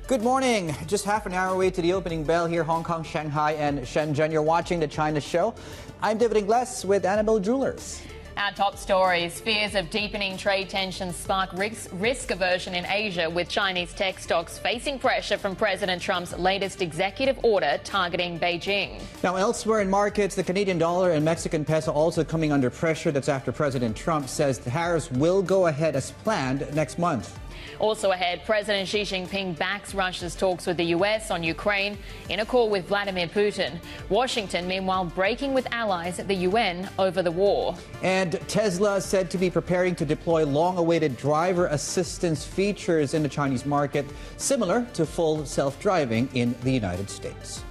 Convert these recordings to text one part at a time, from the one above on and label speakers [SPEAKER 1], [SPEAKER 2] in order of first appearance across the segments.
[SPEAKER 1] Good morning. Just half an hour away to the opening bell here, Hong Kong, Shanghai, and Shenzhen. You're watching the China Show. I'm David Ingles with Annabelle Droulers.
[SPEAKER 2] Our top stories: fears of deepening trade tensions spark risk aversion in Asia, with Chinese tech stocks facing pressure from President Trump's latest executive order targeting Beijing.
[SPEAKER 1] Now, elsewhere in markets, the Canadian dollar and Mexican peso also coming under pressure. That's after President Trump says the tariffs will go ahead as planned next month.
[SPEAKER 2] Also ahead, President Xi Jinping backs Russia's talks with the US on Ukraine in a call with Vladimir Putin. Washington, meanwhile, breaking with allies at the UN over the war.
[SPEAKER 1] And Tesla said to be preparing to deploy long-awaited driver assistance features in the Chinese market, similar to full self-driving in the United States.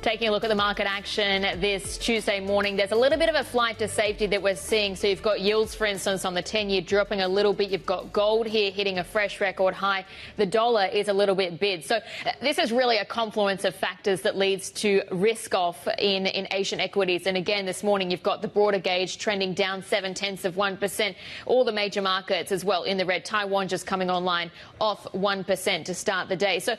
[SPEAKER 2] Taking a look at the market action this Tuesday morning, there's a little bit of a flight to safety that we're seeing. So you've got yields, for instance, on the 10-year dropping a little bit. You've got gold here hitting a fresh record high. The dollar is a little bit bid. So this is really a confluence of factors that leads to risk off in Asian equities. And again, this morning, you've got the broader gauge trending down 0.7%. All the major markets as well in the red. Taiwan just coming online off 1% to start the day. So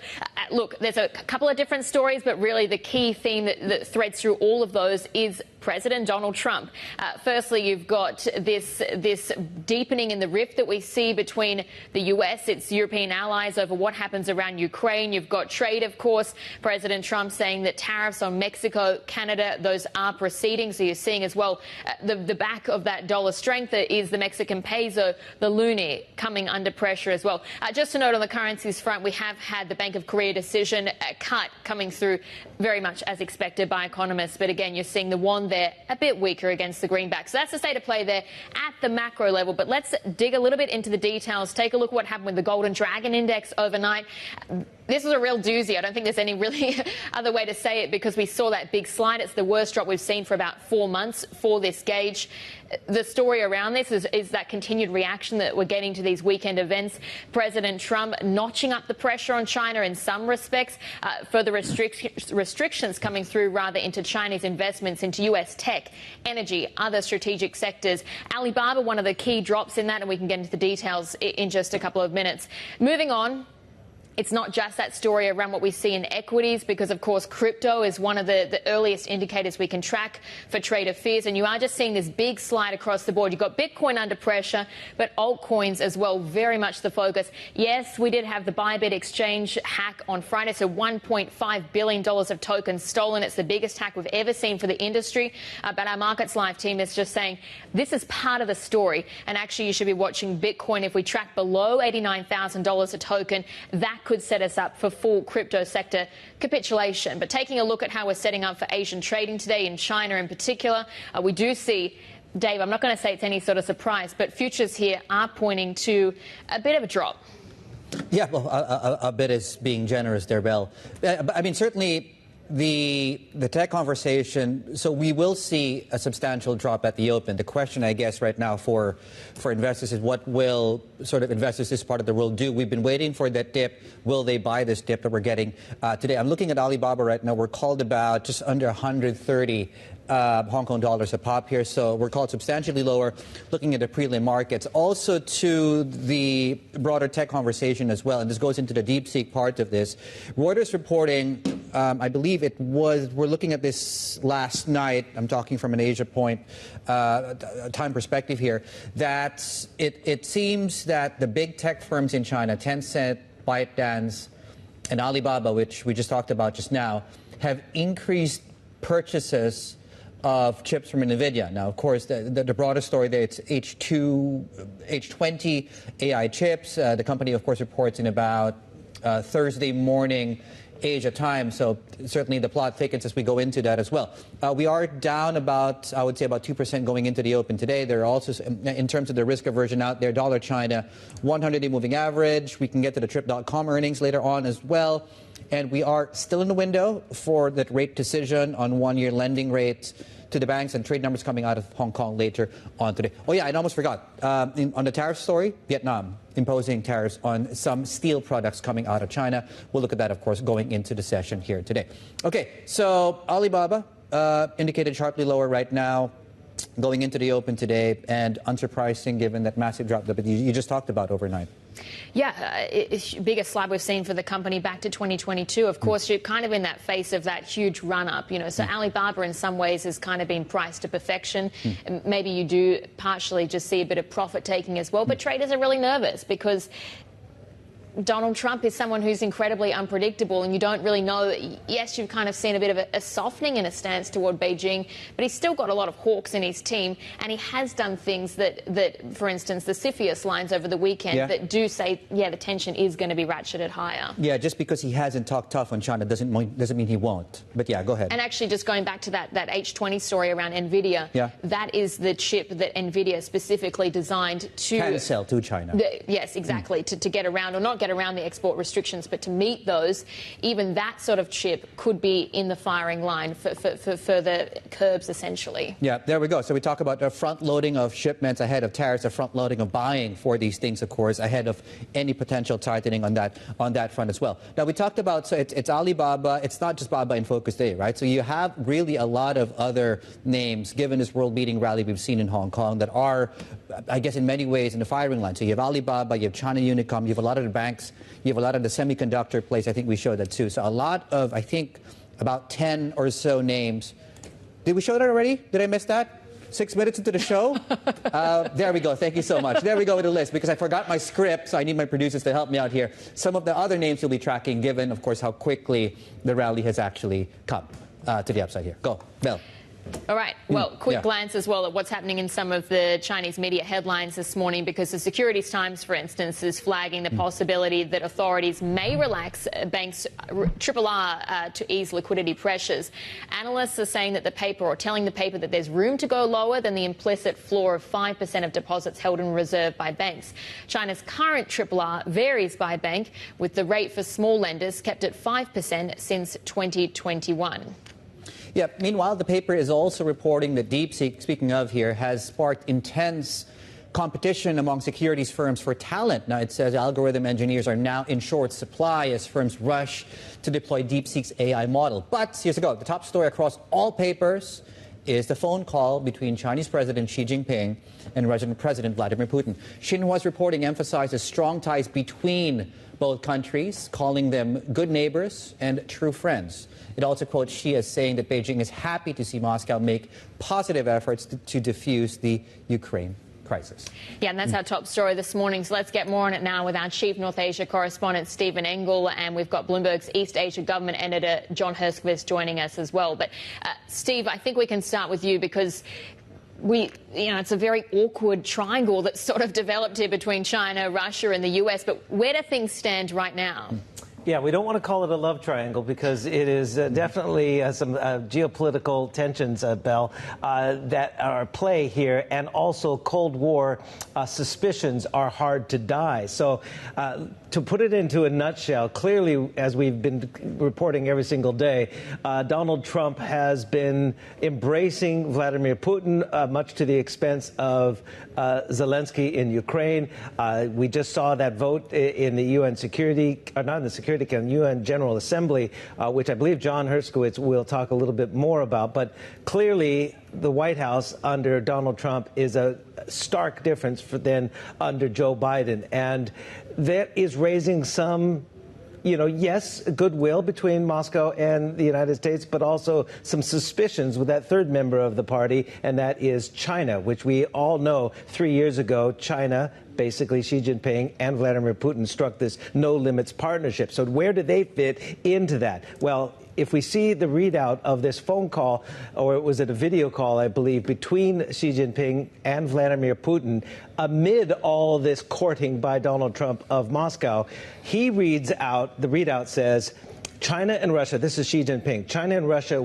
[SPEAKER 2] look, there's a couple of different stories, but really the key theme that threads through all of those is President Donald Trump. Firstly, you've got this deepening in the rift that we see between the US, its European allies, over what happens around Ukraine. You've got trade, of course. President Trump saying that tariffs on Mexico, Canada, those are proceeding. So you're seeing as well the back of that dollar strength is the Mexican peso, the loonie coming under pressure as well. Just to note on the currencies front, we have had the Bank of Korea decision cut coming through very much as expected by economists. But again, you're seeing the won there a bit weaker against the greenback. So that's the state of play there at the macro level. But let's dig a little bit into the details. Take a look at what happened with the Golden Dragon Index overnight. This is a real doozy. I don't think there's any really other way to say it, because we saw that big slide. It's the worst drop we've seen for about 4 months for this gauge. The story around this is that continued reaction that we're getting to these weekend events. President Trump notching up the pressure on China in some respects. Further restrictions coming through rather into Chinese investments into U.S. tech, energy, other strategic sectors. Alibaba, one of the key drops in that, and we can get into the details in just a couple of minutes. Moving on. It's not just that story around what we see in equities, because, of course, crypto is one of the earliest indicators we can track for trader fears. And you are just seeing this big slide across the board. You've got Bitcoin under pressure, but altcoins as well, very much the focus. Yes, we did have the Bybit exchange hack on Friday, so $1.5 billion of tokens stolen. It's the biggest hack we've ever seen for the industry. But our Markets Live team is just saying this is part of the story. And actually, you should be watching Bitcoin. If we track below $89,000 a token, that could set us up for full crypto sector capitulation. But taking a look at how we're setting up for Asian trading today, in China in particular, we do see, Dave, I'm not going to say it's any sort of surprise, but futures here are pointing to a bit of a drop.
[SPEAKER 1] Yeah, well, a bit is being generous there, Belle. I mean, certainly the tech conversation, so we will see a substantial drop at the open. The question, I guess, right now for investors is what will sort of investors this part of the world do? We've been waiting for that dip. Will they buy this dip that we're getting today? I'm looking at Alibaba right now. We're called about just under 130 Hong Kong dollars a pop here, so we're called substantially lower, looking at the prelim markets. Also to the broader tech conversation as well, and this goes into the DeepSeek part of this. Reuters reporting, I believe it was, we're looking at this last night, I'm talking from an Asia point time perspective here, that it seems that the big tech firms in China, Tencent, Bytedance, and Alibaba, which we just talked about just now, have increased purchases of chips from Nvidia. Now, of course, the broader story there, it's H20 AI chips. The company, of course, reports in about Thursday morning Asia time, so certainly the plot thickens as we go into that as well. We are down about, I would say, about 2% going into the open today. There are also, in terms of the risk aversion out there, dollar China, 100-day moving average. We can get to the trip.com earnings later on as well. and we are still in the window for that rate decision on one-year lending rates to the banks, and trade numbers coming out of Hong Kong later on today. Oh yeah, I almost forgot. On the tariff story, Vietnam imposing tariffs on some steel products coming out of China. We'll look at that, of course, going into the session here today. Okay, so Alibaba indicated sharply lower right now, going into the open today, and unsurprising given that massive drop that you just talked about overnight.
[SPEAKER 2] Yeah, it's the biggest slab we've seen for the company back to 2022. Of course, you're kind of in that face of that huge run-up, you know. So Alibaba, in some ways, has kind of been priced to perfection. Maybe you do partially just see a bit of profit-taking as well. But traders are really nervous because Donald Trump is someone who's incredibly unpredictable, and you don't really know. Yes, you've kind of seen a bit of a softening in a stance toward Beijing, but he's still got a lot of hawks in his team, and he has done things that for instance, the CFIUS lines over the weekend that do say, yeah, the tension is going to be ratcheted higher. Yeah,
[SPEAKER 1] just because he hasn't talked tough on China doesn't mean he won't. But yeah, go ahead.
[SPEAKER 2] And actually, just going back to that H20 story around Nvidia, that is the chip that Nvidia specifically designed to
[SPEAKER 1] can sell to China.
[SPEAKER 2] Yes, exactly, to get around, or not get around the export restrictions, but to meet those. Even that sort of chip could be in the firing line for further curbs, essentially. Yeah,
[SPEAKER 1] there we go. So we talk about a front-loading of shipments ahead of tariffs, a front-loading of buying for these things, of course, ahead of any potential tightening on that front as well. Now, we talked about, so it's Alibaba. It's not just Baba in focus today, right? So you have really a lot of other names, given this world-beating rally we've seen in Hong Kong, that are, I guess, in many ways in the firing line. So you have Alibaba, you have China Unicom, you have a lot of the banks, you have a lot of the semiconductor plays. I think we showed that too. So a lot of, I think, about 10 or so names. Did we show that already? Did I miss that? 6 minutes into the show? There we go. Thank you so much. There we go with the list, because I forgot my script, so I need my producers to help me out here. Some of the other names you'll be tracking, given, of course, how quickly the rally has actually come to the upside here. Go, Mel.
[SPEAKER 2] All right. Well, quick glance as well at what's happening in some of the Chinese media headlines this morning, because the Securities Times, for instance, is flagging the possibility that authorities may relax banks' RRR to ease liquidity pressures. Analysts are saying that the paper, or telling the paper, that there's room to go lower than the implicit floor of 5% of deposits held in reserve by banks. China's current RRR varies by bank, with the rate for small lenders kept at 5% since 2021.
[SPEAKER 1] Yeah, meanwhile, the paper is also reporting that DeepSeek, speaking of here, has sparked intense competition among securities firms for talent. Now, it says algorithm engineers are now in short supply as firms rush to deploy DeepSeek's AI model. But here's the go. The top story across all papers is the phone call between Chinese President Xi Jinping and Russian President Vladimir Putin. Xinhua's reporting emphasizes strong ties between both countries, calling them good neighbors and true friends. It also quotes Xi as saying that Beijing is happy to see Moscow make positive efforts to defuse the Ukraine crisis.
[SPEAKER 2] Yeah, and that's our top story this morning. So let's get more on it now with our chief North Asia correspondent, Stephen Engle, and we've got Bloomberg's East Asia government editor, John Herskowitz, joining us as well. But Steve, I think we can start with you, because it's a very awkward triangle that's sort of developed here between China, Russia and the US. But where do things stand right now?
[SPEAKER 3] Yeah, we don't want to call it a love triangle, because it is definitely some geopolitical tensions, Belle, that are at play here, and also Cold War suspicions are hard to die. So to put it into a nutshell, clearly, as we've been reporting every single day, Donald Trump has been embracing Vladimir Putin, much to the expense of Zelensky in Ukraine. We just saw that vote in the UN UN General Assembly, which I believe John Herskowitz will talk a little bit more about. But clearly, the White House under Donald Trump is a stark difference than under Joe Biden. And that is raising some, yes, goodwill between Moscow and the United States, but also some suspicions with that third member of the party, and that is China, which we all know 3 years ago, China, basically Xi Jinping and Vladimir Putin, struck this no-limits partnership. So where do they fit into that? Well, if we see the readout of this phone call, or was it a video call, I believe, between Xi Jinping and Vladimir Putin, amid all this courting by Donald Trump of Moscow, he reads out, the readout says, China and Russia, this is Xi Jinping, China and Russia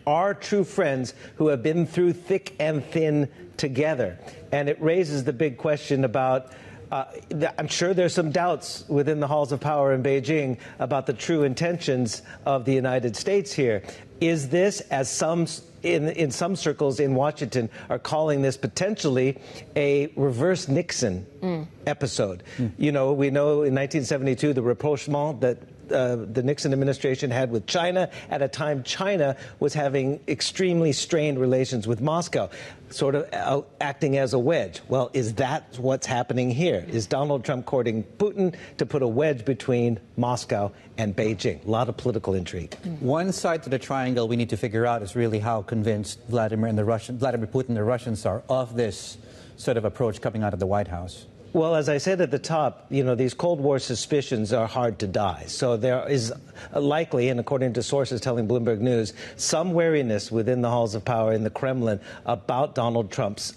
[SPEAKER 3] are true friends who have been through thick and thin together. And it raises the big question about I'm sure there's some doubts within the halls of power in Beijing about the true intentions of the United States here. Is this, as some in some circles in Washington are calling this potentially a reverse Nixon episode? You know, we know in 1972 the rapprochement that the Nixon administration had with China at a time China was having extremely strained relations with Moscow, sort of acting as a wedge. Well, is that what's happening here? Is Donald Trump courting Putin to put a wedge between Moscow and Beijing? A lot of political intrigue.
[SPEAKER 1] One side to the triangle we need to figure out is really how convinced Vladimir Putin and the Russians are of this sort of approach coming out of the White House.
[SPEAKER 3] Well, as I said at the top, you know, these Cold War suspicions are hard to die. So there is likely, and according to sources telling Bloomberg News, some wariness within the halls of power in the Kremlin about Donald Trump's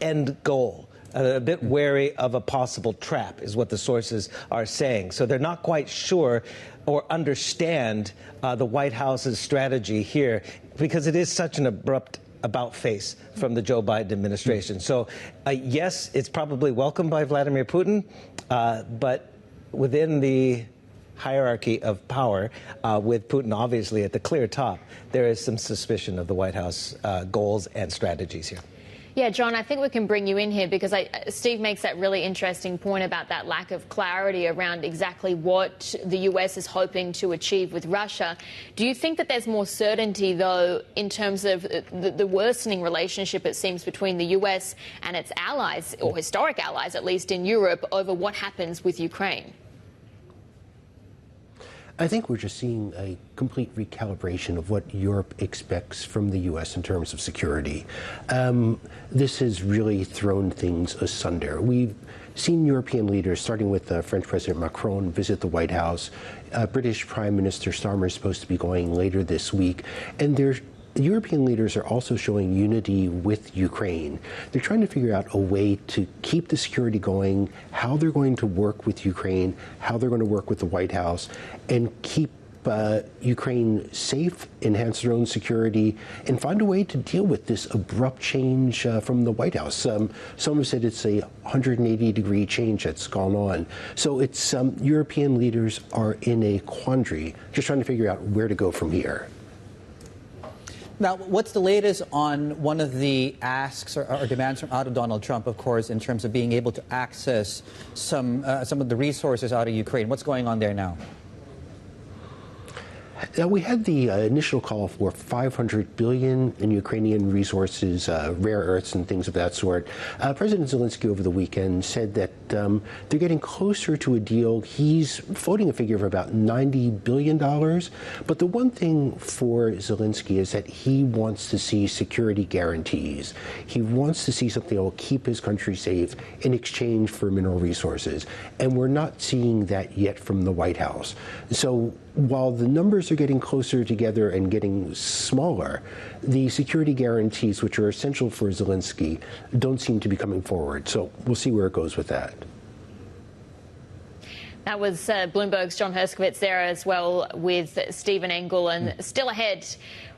[SPEAKER 3] end goal. A bit wary of a possible trap is what the sources are saying. So they're not quite sure or understand the White House's strategy here because it is such an abrupt about face from the Joe Biden administration. So, yes, it's probably welcomed by Vladimir Putin, but within the hierarchy of power, with Putin obviously at the clear top, there is some suspicion of the White House goals and strategies here.
[SPEAKER 2] Yeah, John, I think we can bring you in here because Steve makes that really interesting point about that lack of clarity around exactly what the US is hoping to achieve with Russia. Do you think that there's more certainty, though, in terms of the worsening relationship, it seems, between the US and its allies, or historic allies, at least in Europe, over what happens with Ukraine?
[SPEAKER 4] I think we're just seeing a complete recalibration of what Europe expects from the U.S. in terms of security. This has really thrown things asunder. We've seen European leaders, starting with French President Macron, visit the White House. British Prime Minister Starmer is supposed to be going later this week. And European leaders are also showing unity with Ukraine. They're trying to figure out a way to keep the security going, how they're going to work with Ukraine, how they're going to work with the White House, and keep Ukraine safe, enhance their own security, and find a way to deal with this abrupt change from the White House. Some have said it's a 180-degree change that's gone on. So it's European leaders are in a quandary, just trying to figure out where to go from here.
[SPEAKER 1] Now, what's the latest on one of the asks or demands from out of Donald Trump, of course, in terms of being able to access some of the resources out of Ukraine? What's going on there now?
[SPEAKER 4] We had the initial call for $500 billion in Ukrainian resources, rare earths and things of that sort. President Zelensky over the weekend said that they're getting closer to a deal. He's floating a figure of about $90 billion. But the one thing for Zelensky is that he wants to see security guarantees. He wants to see something that will keep his country safe in exchange for mineral resources. And we're not seeing that yet from the White House. So while the numbers are getting closer together and getting smaller, the security guarantees, which are essential for Zelensky, don't seem to be coming forward. So we'll see where it goes with that.
[SPEAKER 2] That was Bloomberg's John Herskowitz there as well with Stephen Engel. And still ahead,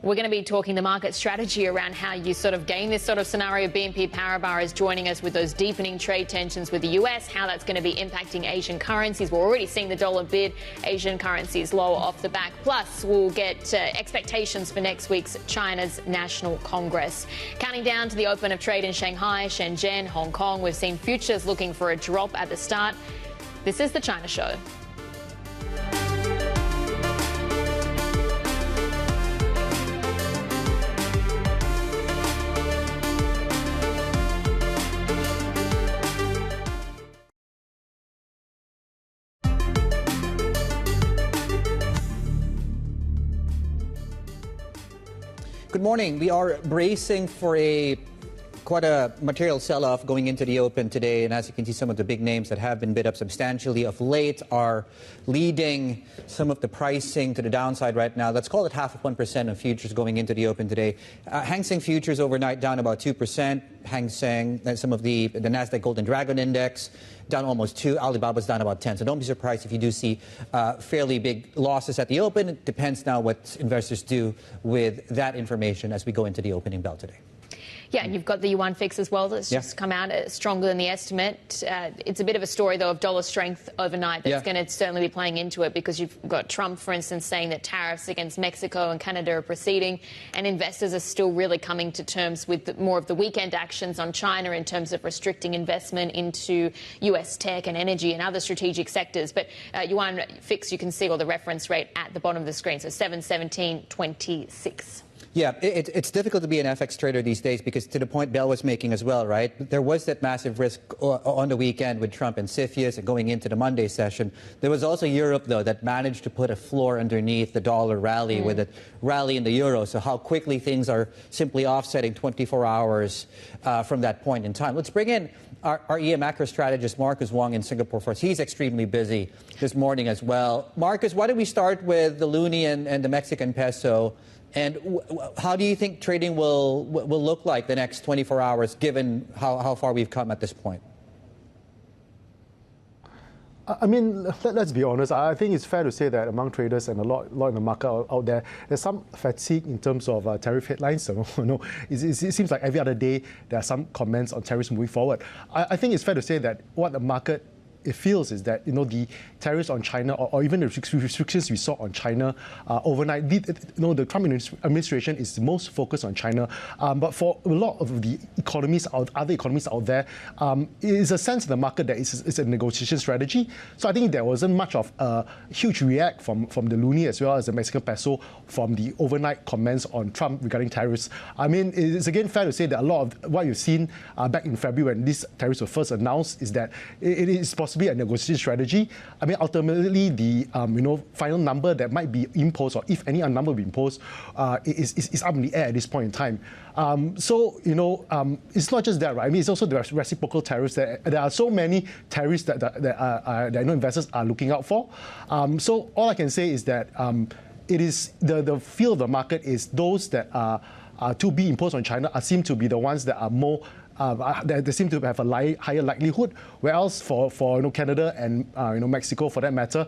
[SPEAKER 2] we're going to be talking the market strategy around how you sort of gain this sort of scenario. BNP Paribas is joining us with those deepening trade tensions with the US, how that's going to be impacting Asian currencies. We're already seeing the dollar bid Asian currencies lower off the back. Plus, we'll get expectations for next week's China's National Congress. Counting down to the open of trade in Shanghai, Shenzhen, Hong Kong, we've seen futures looking for a drop at the start. This is the China Show.
[SPEAKER 1] Good morning. We are bracing for quite a material sell-off going into the open today, and as you can see, some of the big names that have been bid up substantially of late are leading some of the pricing to the downside right now. Let's call it 0.5% of futures going into the open today. Hang Seng futures overnight down about 2%. Hang Seng, some of the Nasdaq Golden Dragon Index down almost 2%. Alibaba's down about 10%. So don't be surprised if you do see fairly big losses at the open. It depends now what investors do with that information as we go into the opening bell today.
[SPEAKER 2] Yeah, and you've got the yuan fix as well that's just come out stronger than the estimate. It's a bit of a story, though, of dollar strength overnight that's going to certainly be playing into it, because you've got Trump, for instance, saying that tariffs against Mexico and Canada are proceeding, and investors are still really coming to terms with more of the weekend actions on China in terms of restricting investment into US tech and energy and other strategic sectors. But yuan fix, you can see all the reference rate at the bottom of the screen, so 717.26.
[SPEAKER 1] Yeah, it's difficult to be an FX trader these days because, to the point Bell was making as well, right? There was that massive risk on the weekend with Trump and CFIUS and going into the Monday session. There was also Europe, though, that managed to put a floor underneath the dollar rally with a rally in the euro. So how quickly things are simply offsetting 24 hours from that point in time. Let's bring in our EM macro strategist, Marcus Wong, in Singapore for us. He's extremely busy this morning as well. Marcus, why don't we start with the loonie and the Mexican peso? And how do you think trading will look like the next 24 hours, given how far we've come at this point?
[SPEAKER 5] I mean, let's be honest. I think it's fair to say that among traders and a lot in the market out there, there's some fatigue in terms of tariff headlines. It seems like every other day there are some comments on tariffs moving forward. I think it's fair to say that what the market feels is that the tariffs on China, or even the restrictions we saw on China overnight, the Trump administration is most focused on China. But for a lot of the other economies out there, it is a sense in the market that it's a negotiation strategy. So I think there wasn't much of a huge react from the loonie as well as the Mexican peso from the overnight comments on Trump regarding tariffs. I mean, it's again fair to say that a lot of what you've seen back in February when these tariffs were first announced is that it is possible a negotiation strategy. I mean, ultimately, the final number that might be imposed, or if any number will be imposed, is up in the air at this point in time. So it's not just that, right? I mean, it's also the reciprocal tariffs. There are so many tariffs that investors are looking out for. So all I can say is that it is the feel of the market is those that are to be imposed on China seem to be the ones that are more. They seem to have a higher likelihood, whereas for Canada and Mexico, for that matter,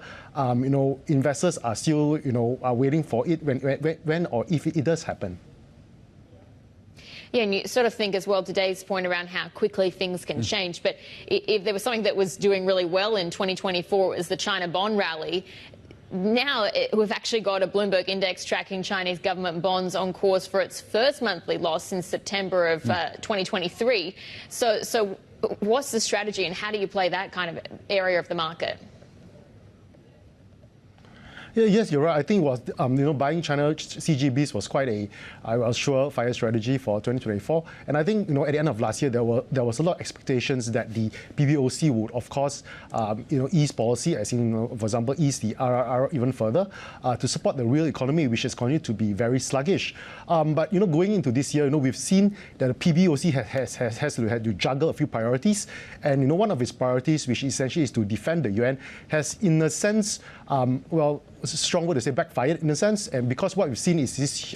[SPEAKER 5] investors are still are waiting for it when or if it does happen.
[SPEAKER 2] Yeah, and you sort of think as well, today's point around how quickly things can change. But if there was something that was doing really well in 2024, it was the China bond rally. Now we've actually got a Bloomberg index tracking Chinese government bonds on course for its first monthly loss since September of 2023. So what's the strategy, and how do you play that kind of area of the market?
[SPEAKER 5] Yeah, yes, you're right. I think it was buying China CGBs was quite a surefire strategy for 2024. And I think at the end of last year there was a lot of expectations that the PBOC would, of course, ease policy, as in, for example, ease the RRR even further to support the real economy, which has continued to be very sluggish. But going into this year, we've seen that the PBOC has to juggle a few priorities, and one of its priorities, which essentially is to defend the yuan, has in a sense, it's a strong word to say, backfired in a sense, and because what we've seen is this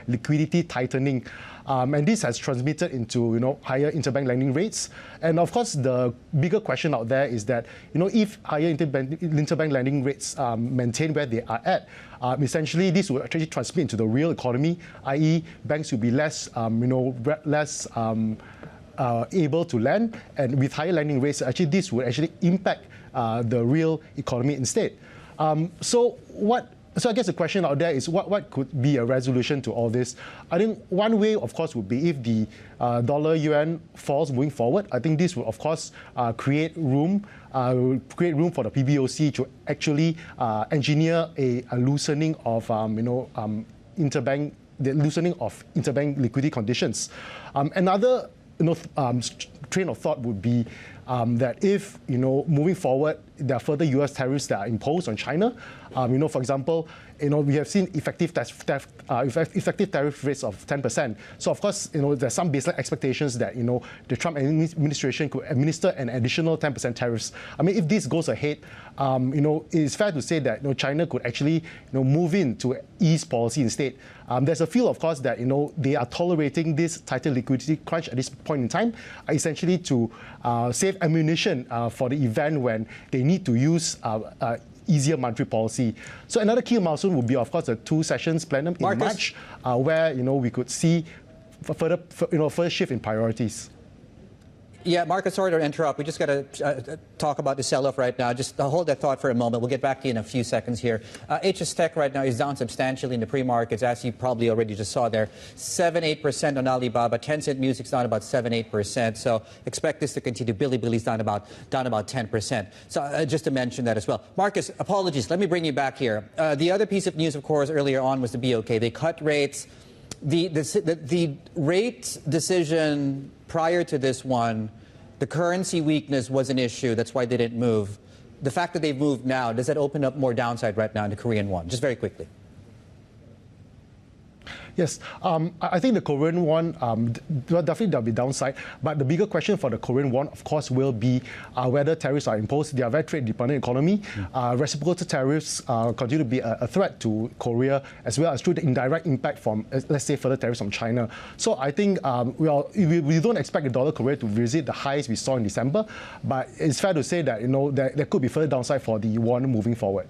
[SPEAKER 5] liquidity tightening, and this has transmitted into higher interbank lending rates. And of course, the bigger question out there is that if higher interbank lending rates maintain where they are at, essentially this will actually transmit into the real economy, i.e., banks will be less able to lend, and with higher lending rates, actually this would actually impact the real economy instead. So I guess the question out there is what could be a resolution to all this? I think one way, of course, would be if the dollar-yuan falls moving forward. I think this will, of course, create room for the PBOC to actually engineer a loosening of interbank liquidity conditions. Another train of thought would be that if moving forward there are further U.S. tariffs that are imposed on China, for example, we have seen effective tariff rates of 10%. So of course, there's some baseline expectations that the Trump administration could administer an additional 10% tariffs. I mean, if this goes ahead, it is fair to say that China could actually move into ease policy instead. There's a feel, of course, that they are tolerating this tighter liquidity crunch at this point in time, essentially to save ammunition for the event when they need to use easier monetary policy. So another key milestone would be, of course, the 2 sessions plenum in March, where we could see further shift in priorities.
[SPEAKER 1] Yeah, Marcus, sorry to interrupt. We just got to talk about the sell-off right now. Just hold that thought for a moment. We'll get back to you in a few seconds here. HS Tech right now is down substantially in the pre-markets, as you probably already just saw there. 7-8% on Alibaba. Tencent Music's down about 7-8%. So expect this to continue. Bilibili's down about 10%. So just to mention that as well. Marcus, apologies. Let me bring you back here. The other piece of news, of course, earlier on was the BOK. They cut rates. The rate decision prior to this one, the currency weakness was an issue. That's why they didn't move. The fact that they've moved now, does that open up more downside right now in the Korean won? Just very quickly.
[SPEAKER 5] Yes, I think the Korean won, definitely there'll be downside. But the bigger question for the Korean won, of course, will be whether tariffs are imposed. They are a very trade-dependent economy. Reciprocal tariffs continue to be a threat to Korea, as well as through the indirect impact from, let's say, further tariffs from China. So I think we don't expect the dollar Korea to visit the highs we saw in December. But it's fair to say that there could be further downside for the won moving forward.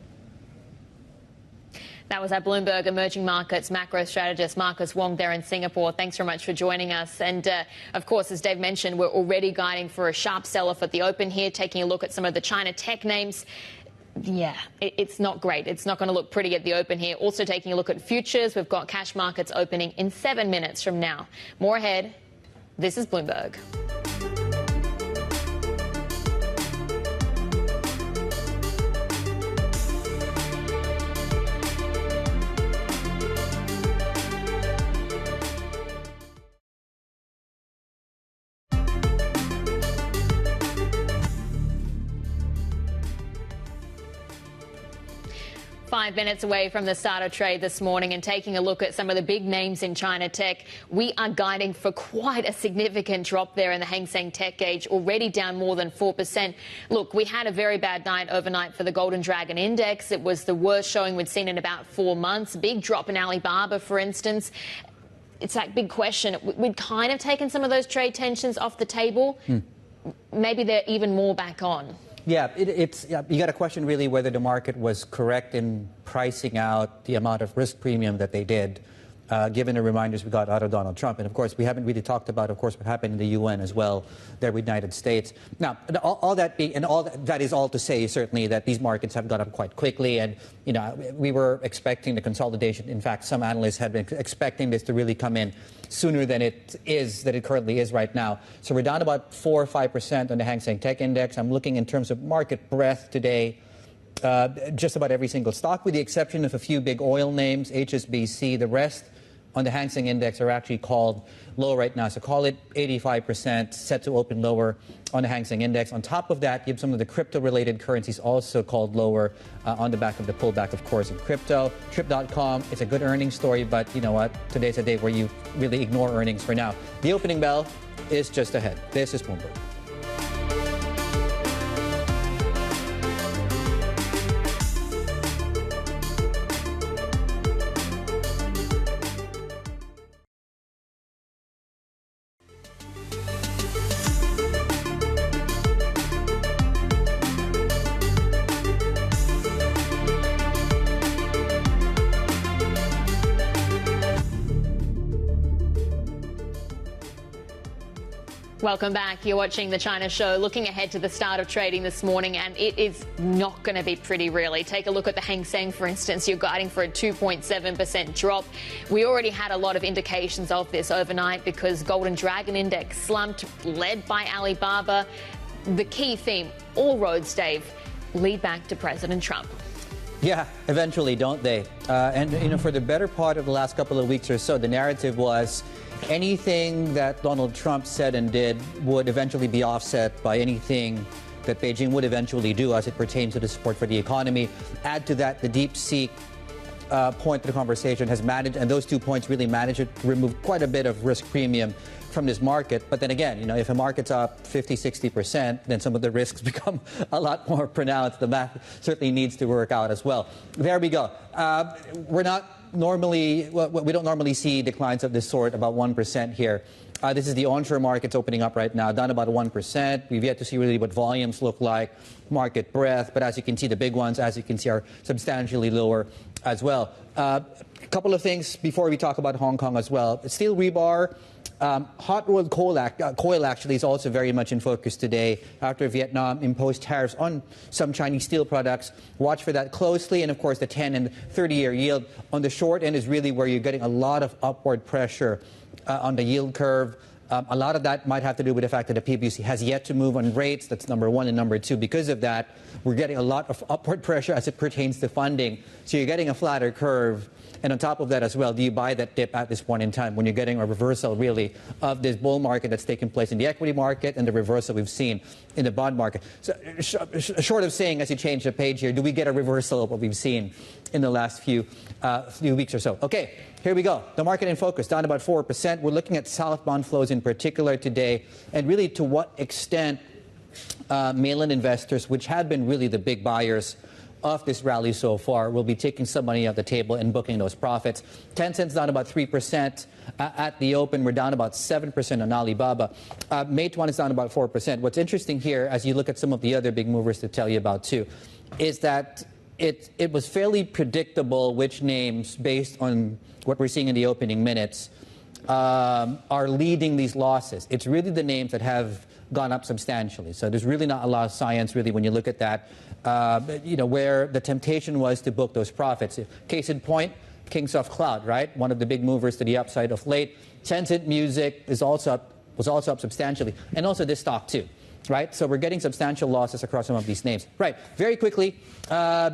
[SPEAKER 2] That was our Bloomberg Emerging Markets macro strategist, Marcus Wong, there in Singapore. Thanks very much for joining us. And, of course, as Dave mentioned, we're already guiding for a sharp sell-off at the open here, taking a look at some of the China tech names. Yeah, it's not great. It's not going to look pretty at the open here. Also taking a look at futures. We've got cash markets opening in 7 minutes from now. More ahead. This is Bloomberg. 5 minutes away from the start of trade this morning and taking a look at some of the big names in China tech, we are guiding for quite a significant drop there in the Hang Seng Tech Gauge, already down more than 4%. Look, we had a very bad night overnight for the Golden Dragon Index. It was the worst showing we'd seen in about 4 months. Big drop in Alibaba, for instance. It's that big question. We'd kind of taken some of those trade tensions off the table. Maybe they're even more back on.
[SPEAKER 1] Yeah, you got to question really whether the market was correct in pricing out the amount of risk premium that they did, given the reminders we got out of Donald Trump. And of course, we haven't really talked about, of course, what happened in the UN as well, there with the United States. Now, all that is all to say, certainly, that these markets have gone up quite quickly. And, we were expecting the consolidation. In fact, some analysts had been expecting this to really come in sooner than it currently is right now. So we're down about 4 or 5% on the Hang Seng Tech Index. I'm looking in terms of market breadth today. Just about every single stock, with the exception of a few big oil names, HSBC. The rest on the Hang Seng Index are actually called low right now. So call it 85%, set to open lower on the Hang Seng Index. On top of that, you have some of the crypto-related currencies also called lower on the back of the pullback, of course, in crypto. Trip.com, it's a good earnings story, but you know what? Today's a day where you really ignore earnings for now. The opening bell is just ahead. This is Bloomberg.
[SPEAKER 2] Welcome back. You're watching The China Show, looking ahead to the start of trading this morning, and it is not going to be pretty, really. Take a look at the Hang Seng, for instance. You're guiding for a 2.7% drop. We already had a lot of indications of this overnight because Golden Dragon Index slumped, led by Alibaba. The key theme, all roads, Dave, lead back to President Trump.
[SPEAKER 1] Yeah, eventually, don't they? And, for the better part of the last couple of weeks or so, the narrative was anything that Donald Trump said and did would eventually be offset by anything that Beijing would eventually do as it pertains to the support for the economy. Add to that the DeepSeek point of the conversation has managed, and those 2 points really managed to remove quite a bit of risk premium from this market. But then again, if a market's up 50, 60%, then some of the risks become a lot more pronounced. The math certainly needs to work out as well. There we go. We don't normally see declines of this sort, about 1% here. This is the onshore markets opening up right now, down about 1%. We've yet to see really what volumes look like, market breadth. But as you can see, the big ones, as you can see, are substantially lower as well. A couple of things before we talk about Hong Kong as well. Steel rebar Hot-rolled coil actually is also very much in focus today after Vietnam imposed tariffs on some Chinese steel products. Watch for that closely. And, of course, the 10 and 30-year yield on the short end is really where you're getting a lot of upward pressure on the yield curve. A lot of that might have to do with the fact that the PBOC has yet to move on rates. That's number one. And number two, because of that, we're getting a lot of upward pressure as it pertains to funding. So you're getting a flatter curve. And on top of that as well, do you buy that dip at this point in time when you're getting a reversal, really, of this bull market that's taken place in the equity market and the reversal we've seen in the bond market? So short of saying, as you change the page here, do we get a reversal of what we've seen in the last few weeks or so? Okay, here we go. The market in focus, down about 4%. We're looking at southbound flows in particular today, and really to what extent mainland investors, which had been really the big buyers of this rally so far, will be taking some money off the table and booking those profits. Tencent's down about 3% at the open. We're down about 7% on Alibaba. Meituan is down about 4%. What's interesting here, as you look at some of the other big movers to tell you about too, is that it was fairly predictable which names, based on what we're seeing in the opening minutes, are leading these losses. It's really the names that have gone up substantially. So there's really not a lot of science, really, when you look at that, where the temptation was to book those profits. Case in point, Kingsoft Cloud, right? One of the big movers to the upside of late. Tencent Music was also up substantially. And also this stock, too. Right? So we're getting substantial losses across some of these names. Right. Very quickly,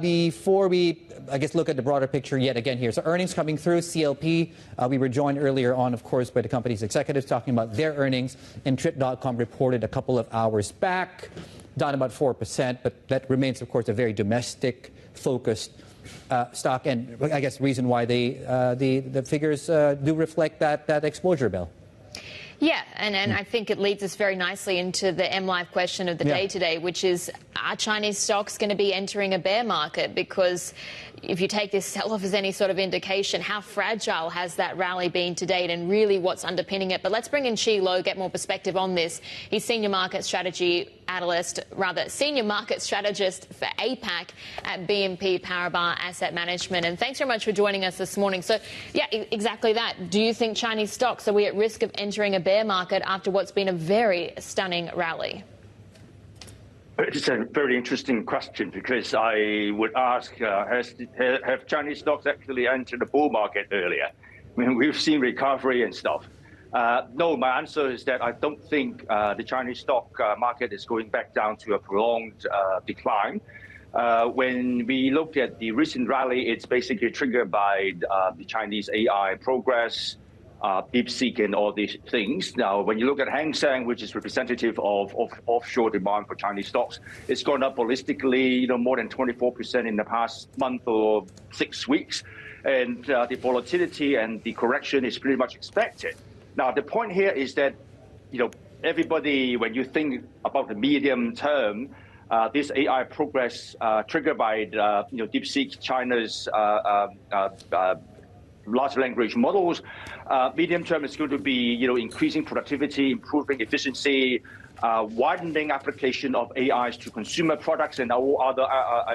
[SPEAKER 1] before we, I guess, look at the broader picture yet again here. So earnings coming through, CLP. We were joined earlier on, of course, by the company's executives talking about their earnings. And Trip.com reported a couple of hours back, down about 4%. But that remains, of course, a very domestic-focused stock. And I guess the reason why the figures do reflect that exposure, Bill.
[SPEAKER 2] Yeah, and I think it leads us very nicely into the MLive question of the day today, which is, are Chinese stocks going to be entering a bear market? Because if you take this sell-off as any sort of indication, how fragile has that rally been to date and really what's underpinning it? But let's bring in Leow, get more perspective on this. He's senior market strategist for APAC at BNP Paribas Asset Management. And thanks very much for joining us this morning. So, yeah, exactly that. Do you think Chinese stocks, are we at risk of entering a bear market after what's been a very stunning rally?
[SPEAKER 6] It's a very interesting question, because I would ask, have Chinese stocks actually entered the bull market earlier? I mean, we've seen recovery and stuff. No, my answer is that I don't think the Chinese stock market is going back down to a prolonged decline. When we look at the recent rally, it's basically triggered by the Chinese AI progress, DeepSeek and all these things. Now, when you look at Hang Seng, which is representative of offshore demand for Chinese stocks, it's gone up holistically, more than 24% in the past month or 6 weeks. And the volatility and the correction is pretty much expected. Now, the point here is that, everybody, when you think about the medium term, this AI progress triggered by DeepSeek, China's large language models, medium term is going to be, increasing productivity, improving efficiency, widening application of AIs to consumer products and all other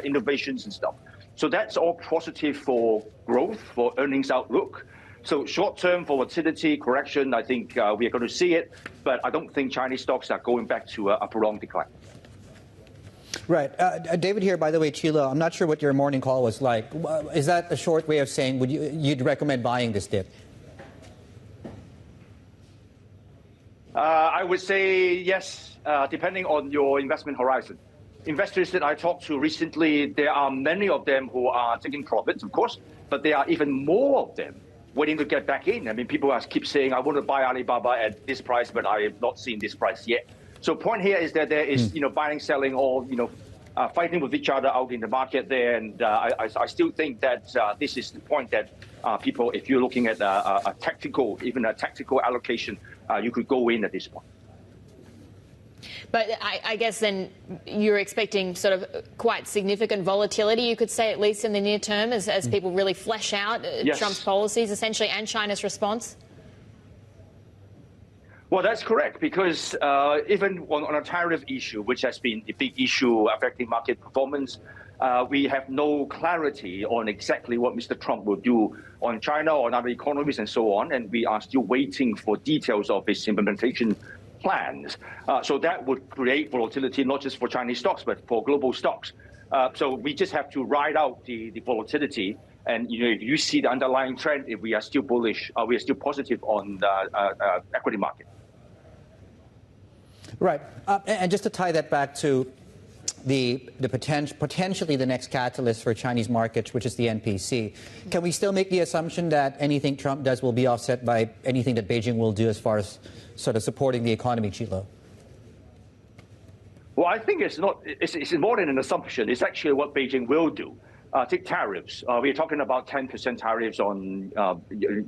[SPEAKER 6] innovations and stuff. So that's all positive for growth, for earnings outlook. So short-term volatility, correction, I think we are going to see it, but I don't think Chinese stocks are going back to a prolonged decline.
[SPEAKER 1] Right. David here, by the way, Leow, I'm not sure what your morning call was like. Is that a short way of saying you'd recommend buying this dip?
[SPEAKER 6] I would say yes, depending on your investment horizon. Investors that I talked to recently, there are many of them who are taking profits, of course, but there are even more of them waiting to get back in. I mean, people keep saying, I want to buy Alibaba at this price, but I have not seen this price yet. So point here is that there is, buying, selling, all, fighting with each other out in the market there. And I still think that this is the point that people, if you're looking at a tactical, even a tactical allocation, you could go in at this point.
[SPEAKER 2] But I guess then you're expecting sort of quite significant volatility, you could say, at least in the near term, as people really flesh out Trump's policies, essentially, and China's response?
[SPEAKER 6] Well, that's correct, because even on a tariff issue, which has been a big issue affecting market performance, we have no clarity on exactly what Mr. Trump will do on China or on other economies and so on, and we are still waiting for details of his implementation plans. So that would create volatility not just for Chinese stocks but for global stocks. So we just have to ride out the volatility. And if you see the underlying trend, if we are still bullish, we are still positive on the equity market.
[SPEAKER 1] Right. And just to tie that back to the potentially the next catalyst for Chinese markets, which is the NPC, can we still make the assumption that anything Trump does will be offset by anything that Beijing will do as far as sort of supporting the economy, Chilo?
[SPEAKER 6] Well, I think it's not. It's more than an assumption. It's actually what Beijing will do. Take tariffs. We're talking about 10% tariffs on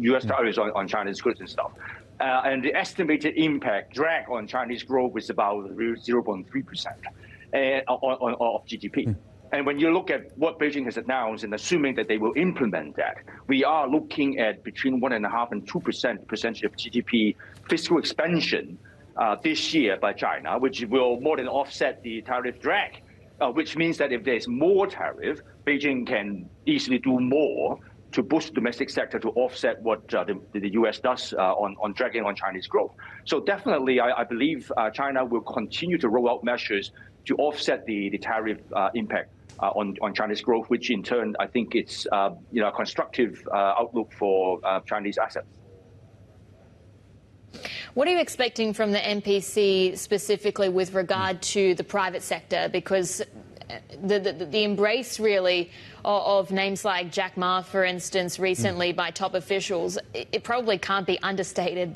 [SPEAKER 6] U.S. tariffs on Chinese goods and stuff. And the estimated impact drag on Chinese growth is about 0.3% of GDP. And when you look at what Beijing has announced and assuming that they will implement that, we are looking at between 1.5% and 2% percentage of GDP fiscal expansion this year by China, which will more than offset the tariff drag, which means that if there's more tariff, Beijing can easily do more to boost the domestic sector to offset what the U.S. does on dragging on Chinese growth. So definitely, I believe China will continue to roll out measures to offset the tariff impact on Chinese growth, which in turn, I think it's a constructive outlook for Chinese assets.
[SPEAKER 2] What are you expecting from the NPC specifically with regard to the private sector? Because the embrace really of names like Jack Ma, for instance, recently by top officials, it probably can't be understated,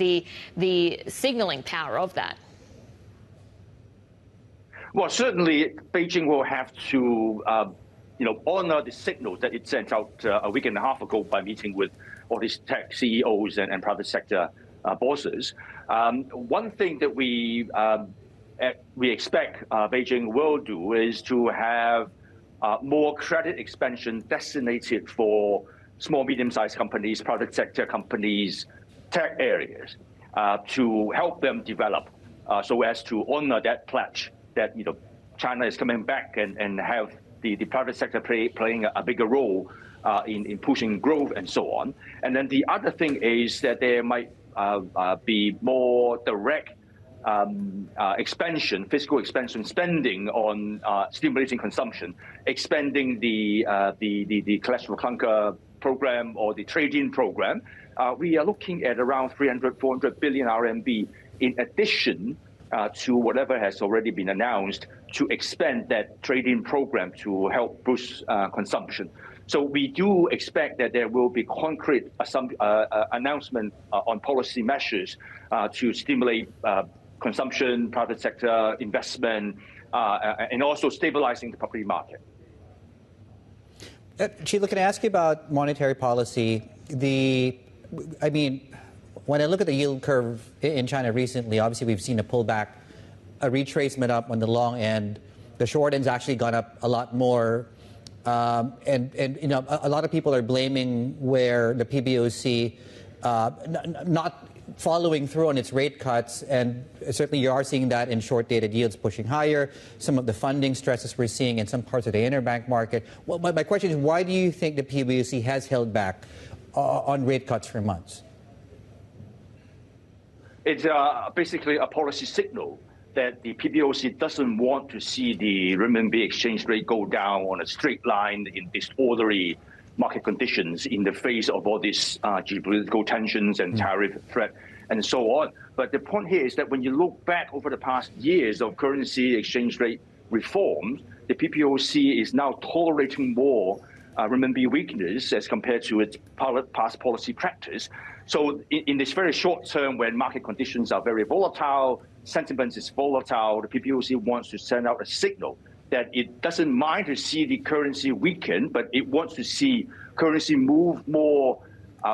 [SPEAKER 2] the signaling power of that.
[SPEAKER 6] Well, certainly Beijing will have to honor the signals that it sent out a week and a half ago by meeting with all these tech CEOs and private sector bosses. One thing that we expect Beijing will do is to have more credit expansion designated for small, medium-sized companies, private sector companies, tech areas, to help them develop so as to honor that pledge that China is coming back and have the private sector playing a bigger role in pushing growth and so on. And then the other thing is that there might be more direct fiscal expansion spending on stimulating consumption, expanding the cholesterol clunker program or the trade-in program. We are looking at around 400 billion RMB in addition to whatever has already been announced to expand that trade-in program to help boost consumption. So we do expect that there will be concrete announcement on policy measures to stimulate consumption, private sector investment, and also stabilizing the property market.
[SPEAKER 1] Sheila, can I ask you about monetary policy? When I look at the yield curve in China recently, obviously we've seen a pullback, a retracement up on the long end. The short end's actually gone up a lot more. And a lot of people are blaming where the PBOC not following through on its rate cuts, and certainly you are seeing that in short-dated yields pushing higher, some of the funding stresses we're seeing in some parts of the interbank market. Well, my question is, why do you think the PBOC has held back on rate cuts for months?
[SPEAKER 6] It's basically a policy signal that the PBOC doesn't want to see the renminbi exchange rate go down on a straight line in disorderly market conditions in the face of all these geopolitical tensions and tariff threat and so on. But the point here is that when you look back over the past years of currency exchange rate reforms, the PBOC is now tolerating more renminbi weakness as compared to its past policy practice. So in this very short term, when market conditions are very volatile, sentiment is volatile, the PBOC wants to send out a signal that it doesn't mind to see the currency weaken, but it wants to see currency move more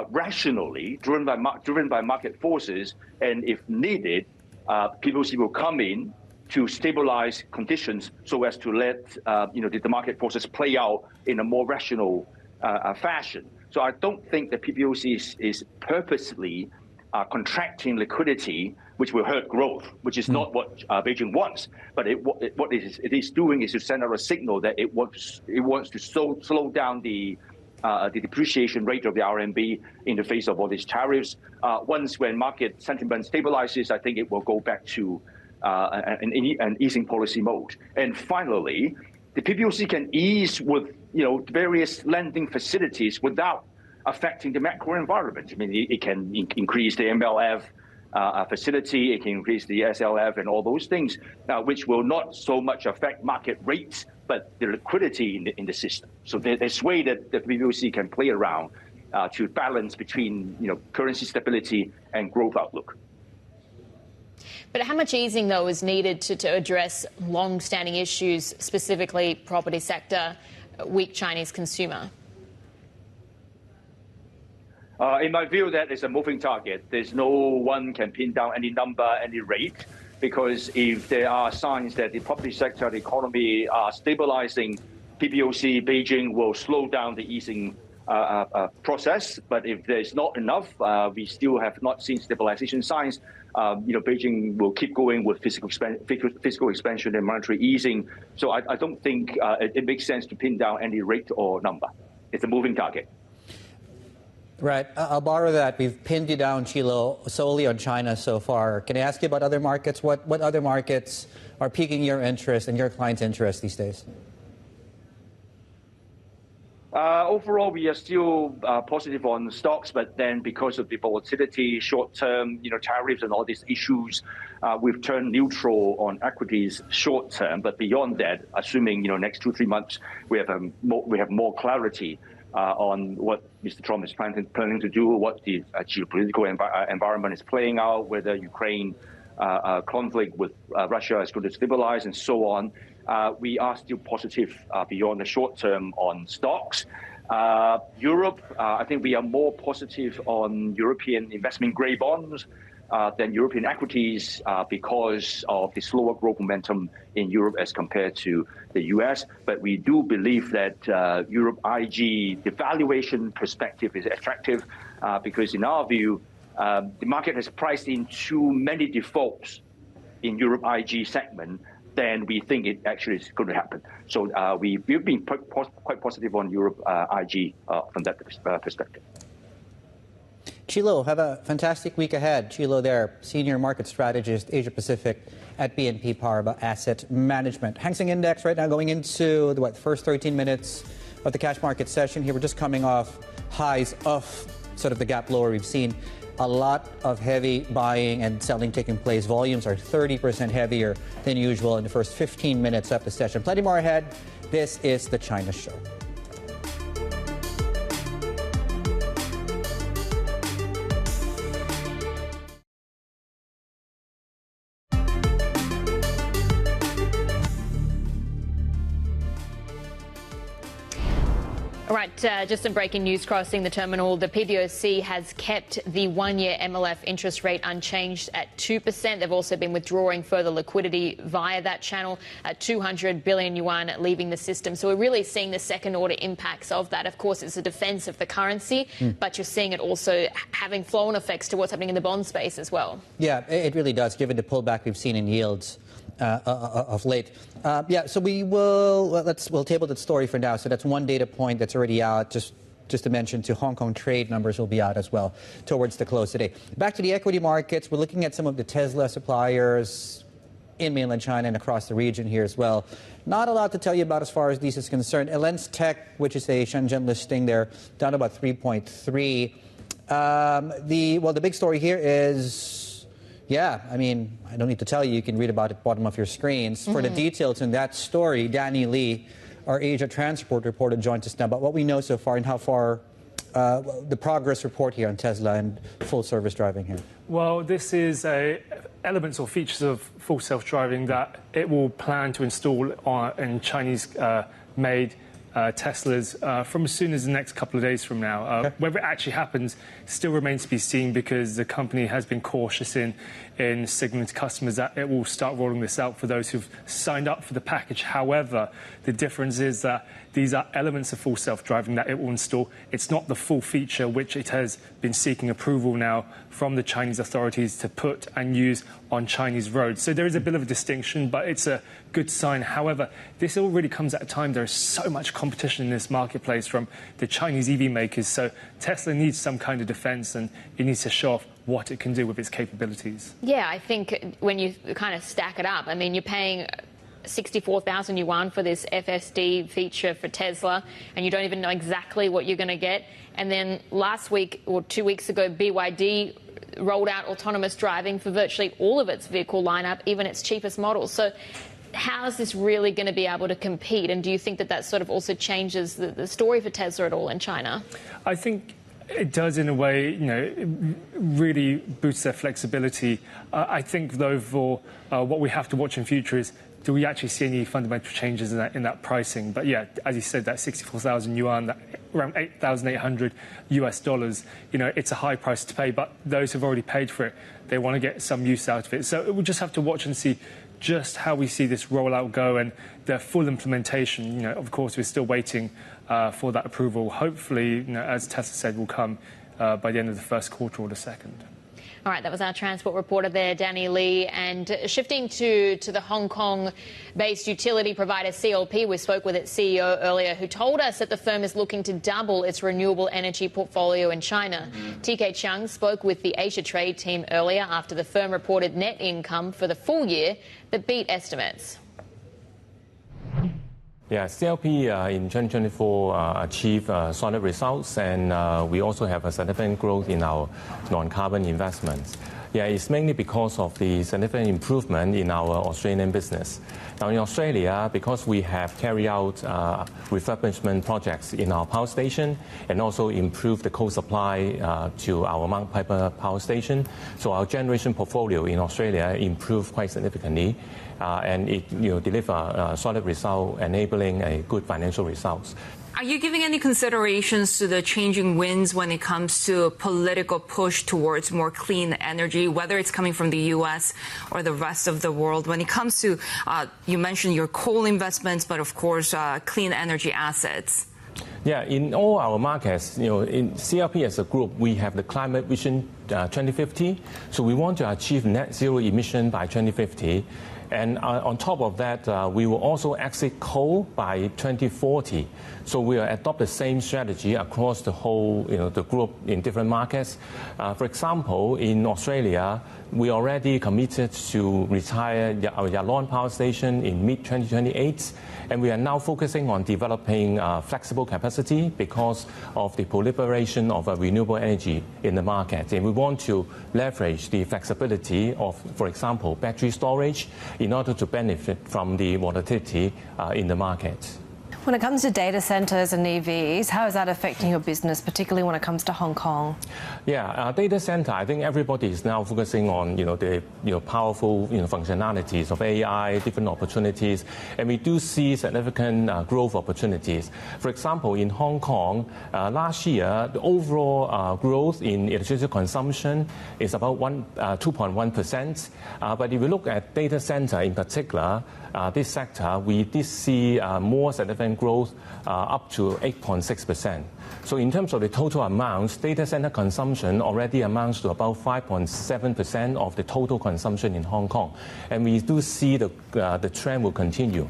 [SPEAKER 6] rationally, driven by market forces. And if needed, PBOC will come in to stabilize conditions so as to let the market forces play out in a more rational fashion. So I don't think the PBOC is purposely contracting liquidity which will hurt growth, which is not what Beijing wants. But what it is doing is to send out a signal that it wants to slow down the depreciation rate of the RMB in the face of all these tariffs. When market sentiment stabilizes, I think it will go back to an easing policy mode. And finally, the PBOC can ease with various lending facilities without affecting the macro environment. I mean, it can increase the MLF facility, it can increase the SLF and all those things, which will not so much affect market rates, but the liquidity in the system. So there's way that the PBOC can play around to balance between currency stability and growth outlook.
[SPEAKER 2] But how much easing, though, is needed to address long-standing issues, specifically property sector, weak Chinese consumer?
[SPEAKER 6] In my view, that is a moving target. There's no one can pin down any number, any rate, because if there are signs that the property sector, the economy are stabilizing, PBOC, Beijing will slow down the easing process. But if there's not enough, we still have not seen stabilization signs. Beijing will keep going with fiscal expansion and monetary easing. So I don't think it makes sense to pin down any rate or number. It's a moving target.
[SPEAKER 1] Right. I'll borrow that. We've pinned you down, Chilo, solely on China so far. Can I ask you about other markets? What other markets are piquing your interest and your clients' interest these days?
[SPEAKER 6] Overall, we are still positive on stocks, but then because of the volatility, short-term, tariffs and all these issues, we've turned neutral on equities short-term. But beyond that, assuming next 2-3 months, we have more clarity on what Mr. Trump is planning to do, what the geopolitical environment is playing out, whether Ukraine conflict with Russia is going to stabilize and so on. We are still positive beyond the short term on stocks. Europe, I think we are more positive on European investment grade bonds than European equities because of the slower growth momentum in Europe as compared to the US. But we do believe that Europe IG, the valuation perspective is attractive because in our view, the market has priced in too many defaults in Europe IG segment than we think it actually is going to happen. So we've been quite positive on Europe IG from that perspective.
[SPEAKER 1] Chilo, have a fantastic week ahead. Chilo there, Senior Market Strategist, Asia Pacific at BNP Paribas Asset Management. Hang Seng Index right now going into the first 13 minutes of the cash market session. Here we're just coming off highs of sort of the gap lower we've seen. A lot of heavy buying and selling taking place. Volumes are 30% heavier than usual in the first 15 minutes of the session. Plenty more ahead. This is the China Show.
[SPEAKER 2] All right, just some breaking news crossing the terminal. The PBOC has kept the one-year MLF interest rate unchanged at 2%. They've also been withdrawing further liquidity via that channel, 200 billion yuan leaving the system. So we're really seeing the second-order impacts of that. Of course, it's a defense of the currency, but you're seeing it also having flow-on effects to what's happening in the bond space as well. Yeah, it really does, given the pullback we've seen in yields of late. So we'll table that story for now. So that's one data point that's already out. Just to mention, Hong Kong trade numbers will be out as well towards the close today. Back to the equity markets, we're looking at some of the Tesla suppliers in mainland China and across the region here as well. Not a lot to tell you about as far as these is concerned. Elens Tech, which is a Shenzhen listing there, down to about 3.3. The big story here is, I mean, I don't need to tell you. You can read about it at the bottom of your screens. For the details in that story, Danny Lee, our Asia Transport reporter, joins us now about what we know so far and how far the progress report here on Tesla and full service driving here.
[SPEAKER 7] Well, this is elements or features of full self-driving that it will plan to install in Chinese-made Tesla's from as soon as the next couple of days from now.
[SPEAKER 1] Okay.
[SPEAKER 7] Whether it actually happens still remains to be seen, because the company has been cautious in signaling to customers that it will start rolling this out for those who've signed up for the package. However, the difference is that these are elements of full self-driving that it will install. It's not the full feature which it has been seeking approval now from the Chinese authorities to put and use on Chinese roads. So there is a bit of a distinction, but it's a good sign. However, this all really comes at a time there is so much competition in this marketplace from the Chinese EV makers. So Tesla needs some kind of defense, and it needs to show off what it can do with its capabilities.
[SPEAKER 2] Yeah, I think when you kind of stack it up, I mean, you're paying 64,000 yuan for this FSD feature for Tesla, and you don't even know exactly what you're going to get. And then last week or 2 weeks ago, BYD rolled out autonomous driving for virtually all of its vehicle lineup, even its cheapest models. So how is this really going to be able to compete? And do you think that that sort of also changes the story for Tesla at all in China?
[SPEAKER 7] I think it does, in a way. It really boosts their flexibility. I think, though, for what we have to watch in future is, do we actually see any fundamental changes in that pricing? But yeah, as you said, that 64,000 yuan, that around $8,800 US, it's a high price to pay. But those who've already paid for it, they want to get some use out of it. So we'll just have to watch and see just how we see this rollout go and their full implementation. Of course, we're still waiting for that approval. Hopefully, as Tesla said, will come by the end of the first quarter or the second.
[SPEAKER 2] All right, that was our transport reporter there, Danny Lee. And shifting to the Hong Kong-based utility provider CLP, we spoke with its CEO earlier, who told us that the firm is looking to double its renewable energy portfolio in China. TK Chiang spoke with the Asia Trade team earlier after the firm reported net income for the full year that beat estimates.
[SPEAKER 8] Yeah, CLP in 2024 achieved solid results, and we also have a significant growth in our non-carbon investments. Yeah, it's mainly because of the significant improvement in our Australian business. Now, in Australia, because we have carried out refurbishment projects in our power station and also improved the coal supply to our Mount Piper power station, so our generation portfolio in Australia improved quite significantly, and it deliver solid result, enabling a good financial results.
[SPEAKER 9] Are you giving any considerations to the changing winds when it comes to a political push towards more clean energy, whether it's coming from the U.S. or the rest of the world? When it comes to, you mentioned your coal investments, but of course, clean energy assets.
[SPEAKER 8] Yeah, in all our markets, in CLP as a group, we have the Climate Vision 2050. So we want to achieve net zero emission by 2050. And on top of that, we will also exit coal by 2040. So we will adopt the same strategy across the whole, the group in different markets. For example, in Australia, we already committed to retire our Yallourn power station in mid-2028. And we are now focusing on developing flexible capacity because of the proliferation of renewable energy in the market. And we want to leverage the flexibility of, for example, battery storage in order to benefit from the volatility in the market.
[SPEAKER 10] When it comes to data centers and EVs, how is that affecting your business, particularly when it comes to Hong Kong?
[SPEAKER 8] Yeah, data center, I think everybody is now focusing on, the powerful, functionalities of AI, different opportunities, and we do see significant growth opportunities. For example, in Hong Kong, last year, the overall growth in electricity consumption is about 2.1%. But if you look at data center in particular, this sector, we did see more significant growth up to 8.6%. So in terms of the total amounts, data center consumption already amounts to about 5.7% of the total consumption in Hong Kong. And we do see the trend will continue.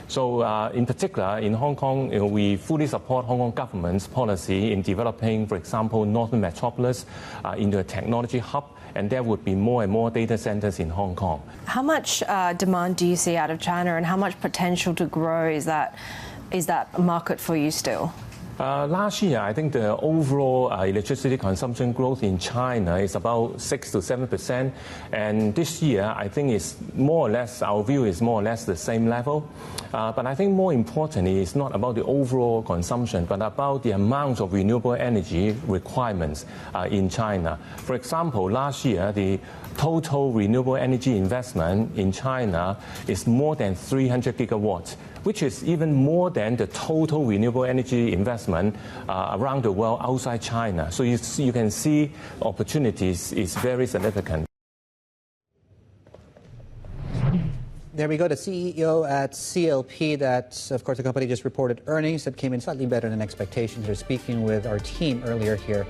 [SPEAKER 8] So in particular, in Hong Kong, we fully support Hong Kong government's policy in developing, for example, Northern Metropolis into a technology hub. And there would be more and more data centers in Hong Kong.
[SPEAKER 10] How much demand do you see out of China, and how much potential to grow is that market for you still?
[SPEAKER 8] Last year, I think the overall electricity consumption growth in China is about 6 to 7%. And this year, I think it's more or less, our view is more or less the same level. But I think more importantly, it's not about the overall consumption, but about the amount of renewable energy requirements in China. For example, last year, the total renewable energy investment in China is more than 300 gigawatts, which is even more than the total renewable energy investment around the world outside China. So you can see opportunities is very significant.
[SPEAKER 1] There we go, the CEO at CLP. That, of course, the company just reported earnings that came in slightly better than expectations. They're speaking with our team earlier here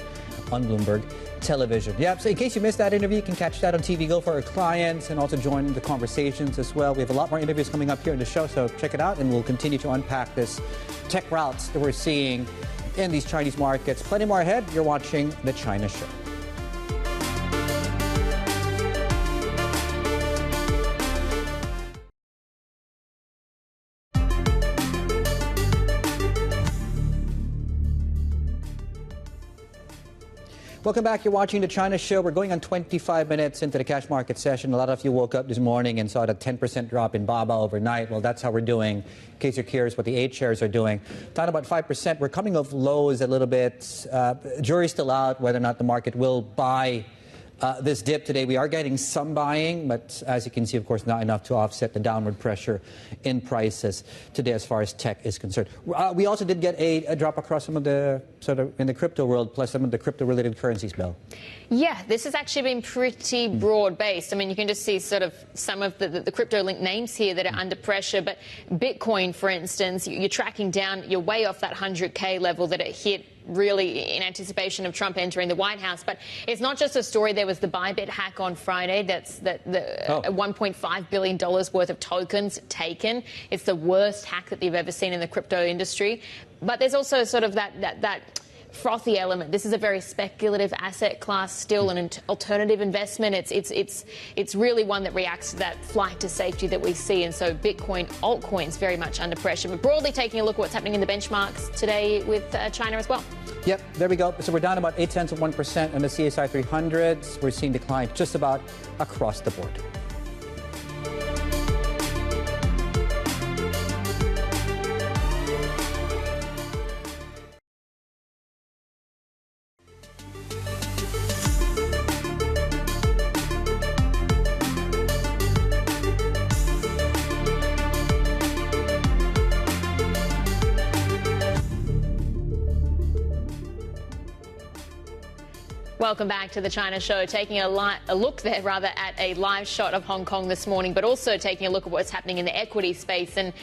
[SPEAKER 1] on Bloomberg Television. Yeah, so in case you missed that interview, you can catch that on TV Go for our clients and also join the conversations as well. We have a lot more interviews coming up here in the show, so check it out, and we'll continue to unpack this tech routes that we're seeing in these Chinese markets. Plenty more ahead. You're watching The China Show. Welcome back. You're watching The China Show. We're going on 25 minutes into the cash market session. A lot of you woke up this morning and saw the 10% drop in BABA overnight. Well, that's how we're doing. In case you're curious what the 8 shares are doing. Down about 5%. We're coming off lows a little bit. Jury's still out whether or not the market will buy this dip today. We are getting some buying, but as you can see, of course, not enough to offset the downward pressure in prices today as far as tech is concerned. We also did get a drop across some of the sort of in the crypto world, plus some of the crypto-related currencies, Belle. Yeah, this has actually been pretty broad-based. I mean, you can just see sort of some of the crypto-linked names here that are under pressure. But Bitcoin, for instance, you're tracking down. You're way off that 100K level that it hit really in anticipation of Trump entering the White House. But it's not just a story. There was the Bybit hack on Friday. That's $1.5 billion worth of tokens taken. It's the worst hack that they've ever seen in the crypto industry. But there's also sort of that frothy element. This is a very speculative asset class, still an alternative investment. It's really one that reacts to that flight to safety that we see. And so Bitcoin, altcoins, very much under pressure. But broadly taking a look at what's happening in the benchmarks today with China as well. Yep, there we go. So we're down about 0.8% on the CSI 300s. We're seeing decline just about across the board. Welcome back to The China Show. Taking a look there, rather, at a live shot of Hong Kong this morning, but also taking a look at what's happening in the equity space. And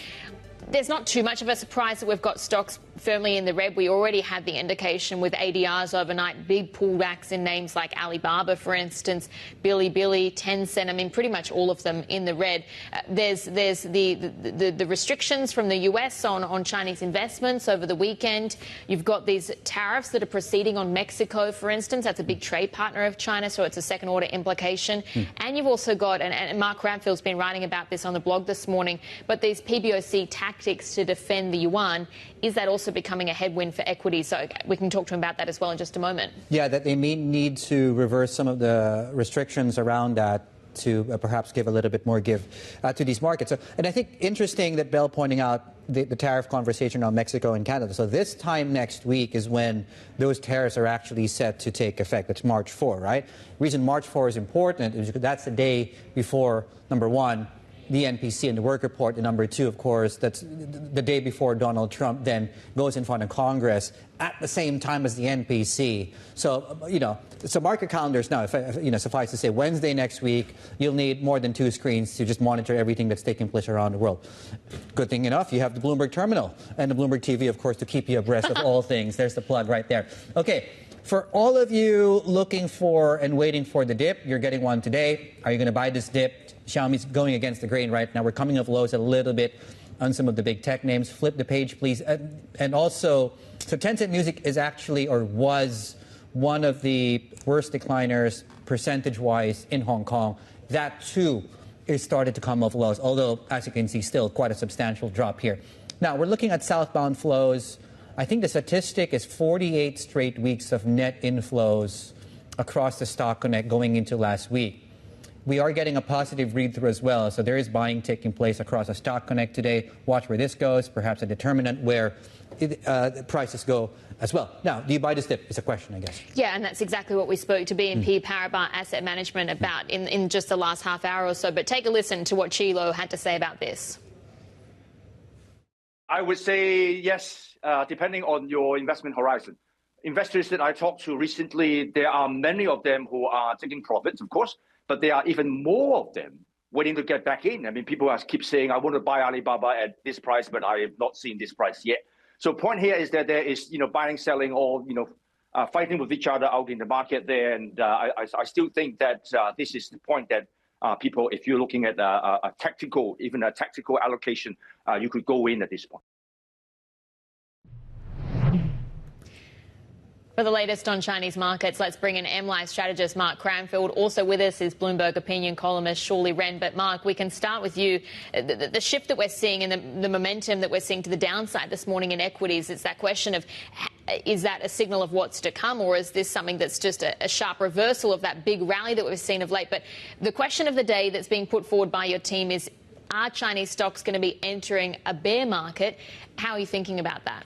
[SPEAKER 1] there's not too much of a surprise that we've got stocks firmly in the red. We already had the indication with ADRs overnight, big pullbacks in names like Alibaba, for instance, Bilibili, Tencent. I mean, pretty much all of them in the red. There's the restrictions from the US on Chinese investments over the weekend. You've got these tariffs that are proceeding on Mexico, for instance. That's a big trade partner of China, so it's a second-order implication. And you've also got, and Mark Ramfield's been writing about this on the blog this morning, but these PBOC tactics to defend the yuan, is that also becoming a headwind for equities? So we can talk to him about that as well in just a moment. Yeah, that they may need to reverse some of the restrictions around that to perhaps give a little bit more give to these markets. So, and I think interesting that Bell pointing out the tariff conversation on Mexico and Canada. So this time next week is when those tariffs are actually set to take effect. That's March 4, right? The reason March 4 is important is because that's the day before, number one, the NPC and the work report, and number two, of course, that's the day before Donald Trump then goes in front of Congress at the same time as the NPC. So, so mark your calendars now. Suffice to say, Wednesday next week, you'll need more than 2 screens to just monitor everything that's taking place around the world. Good thing enough, you have the Bloomberg terminal and the Bloomberg TV, of course, to keep you abreast of all things. There's the plug right there. Okay. For all of you looking for and waiting for the dip, you're getting one today. Are you going to buy this dip? Xiaomi's going against the grain right now. We're coming off lows a little bit on some of the big tech names. Flip the page, please. And also, so Tencent Music is actually, or was, one of the worst decliners percentage-wise in Hong Kong. That, too, is started to come off lows, although, as you can see, still quite a substantial drop here. Now, we're looking at southbound flows. I think the statistic is 48 straight weeks of net inflows across the Stock Connect going into last week. We are getting a positive read-through as well, so there is buying taking place across the Stock Connect today. Watch where this goes, perhaps a determinant where prices go as well. Now, do you buy this dip? It's a question, I guess. Yeah, and that's exactly what we spoke to BNP Paribas Asset Management about in just the last half hour or so. But take a listen to what Leow had to say about this.
[SPEAKER 6] I would say yes, depending on your investment horizon. Investors that I talked to recently, there are many of them who are taking profits, of course, but there are even more of them waiting to get back in. I mean, people keep saying, I want to buy Alibaba at this price, but I have not seen this price yet. So point here is that there is, buying, selling, or, fighting with each other out in the market there. And I still think that this is the point that people, if you're looking at a tactical, even a tactical allocation, you could go in at this point.
[SPEAKER 2] For the latest on Chinese markets, let's bring in MLive strategist Mark Cranfield. Also with us is Bloomberg opinion columnist Shuli. But Mark, we can start with you. The shift that we're seeing and the momentum that we're seeing to the downside this morning in equities, it's that question of, is that a signal of what's to come, or is this something that's just a sharp reversal of that big rally that we've seen of late? But the question of the day that's being put forward by your team is, are Chinese stocks going to be entering a bear market? How are you thinking about that?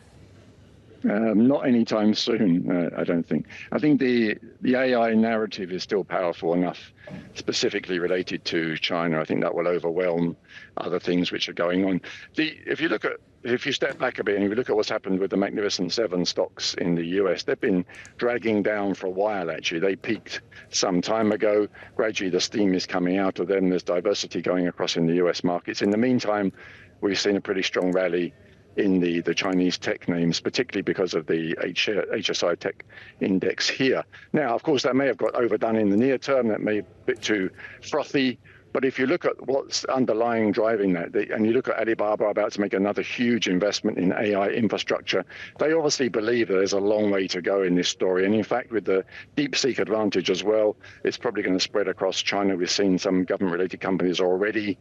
[SPEAKER 11] Not anytime soon, I don't think. I think the AI narrative is still powerful enough, specifically related to China. I think that will overwhelm other things which are going on. If you step back a bit and you look at what's happened with the Magnificent Seven stocks in the US, they've been dragging down for a while, actually. They peaked some time ago. Gradually, the steam is coming out of them. There's diversity going across in the US markets. In the meantime, we've seen a pretty strong rally in the Chinese tech names, particularly because of the HSI tech index here. Now, of course, that may have got overdone in the near term. That may be a bit too frothy. But if you look at what's underlying driving that, and you look at Alibaba about to make another huge investment in AI infrastructure, they obviously believe that there's a long way to go in this story. And in fact, with the DeepSeek advantage as well, it's probably going to spread across China. We've seen some government-related companies already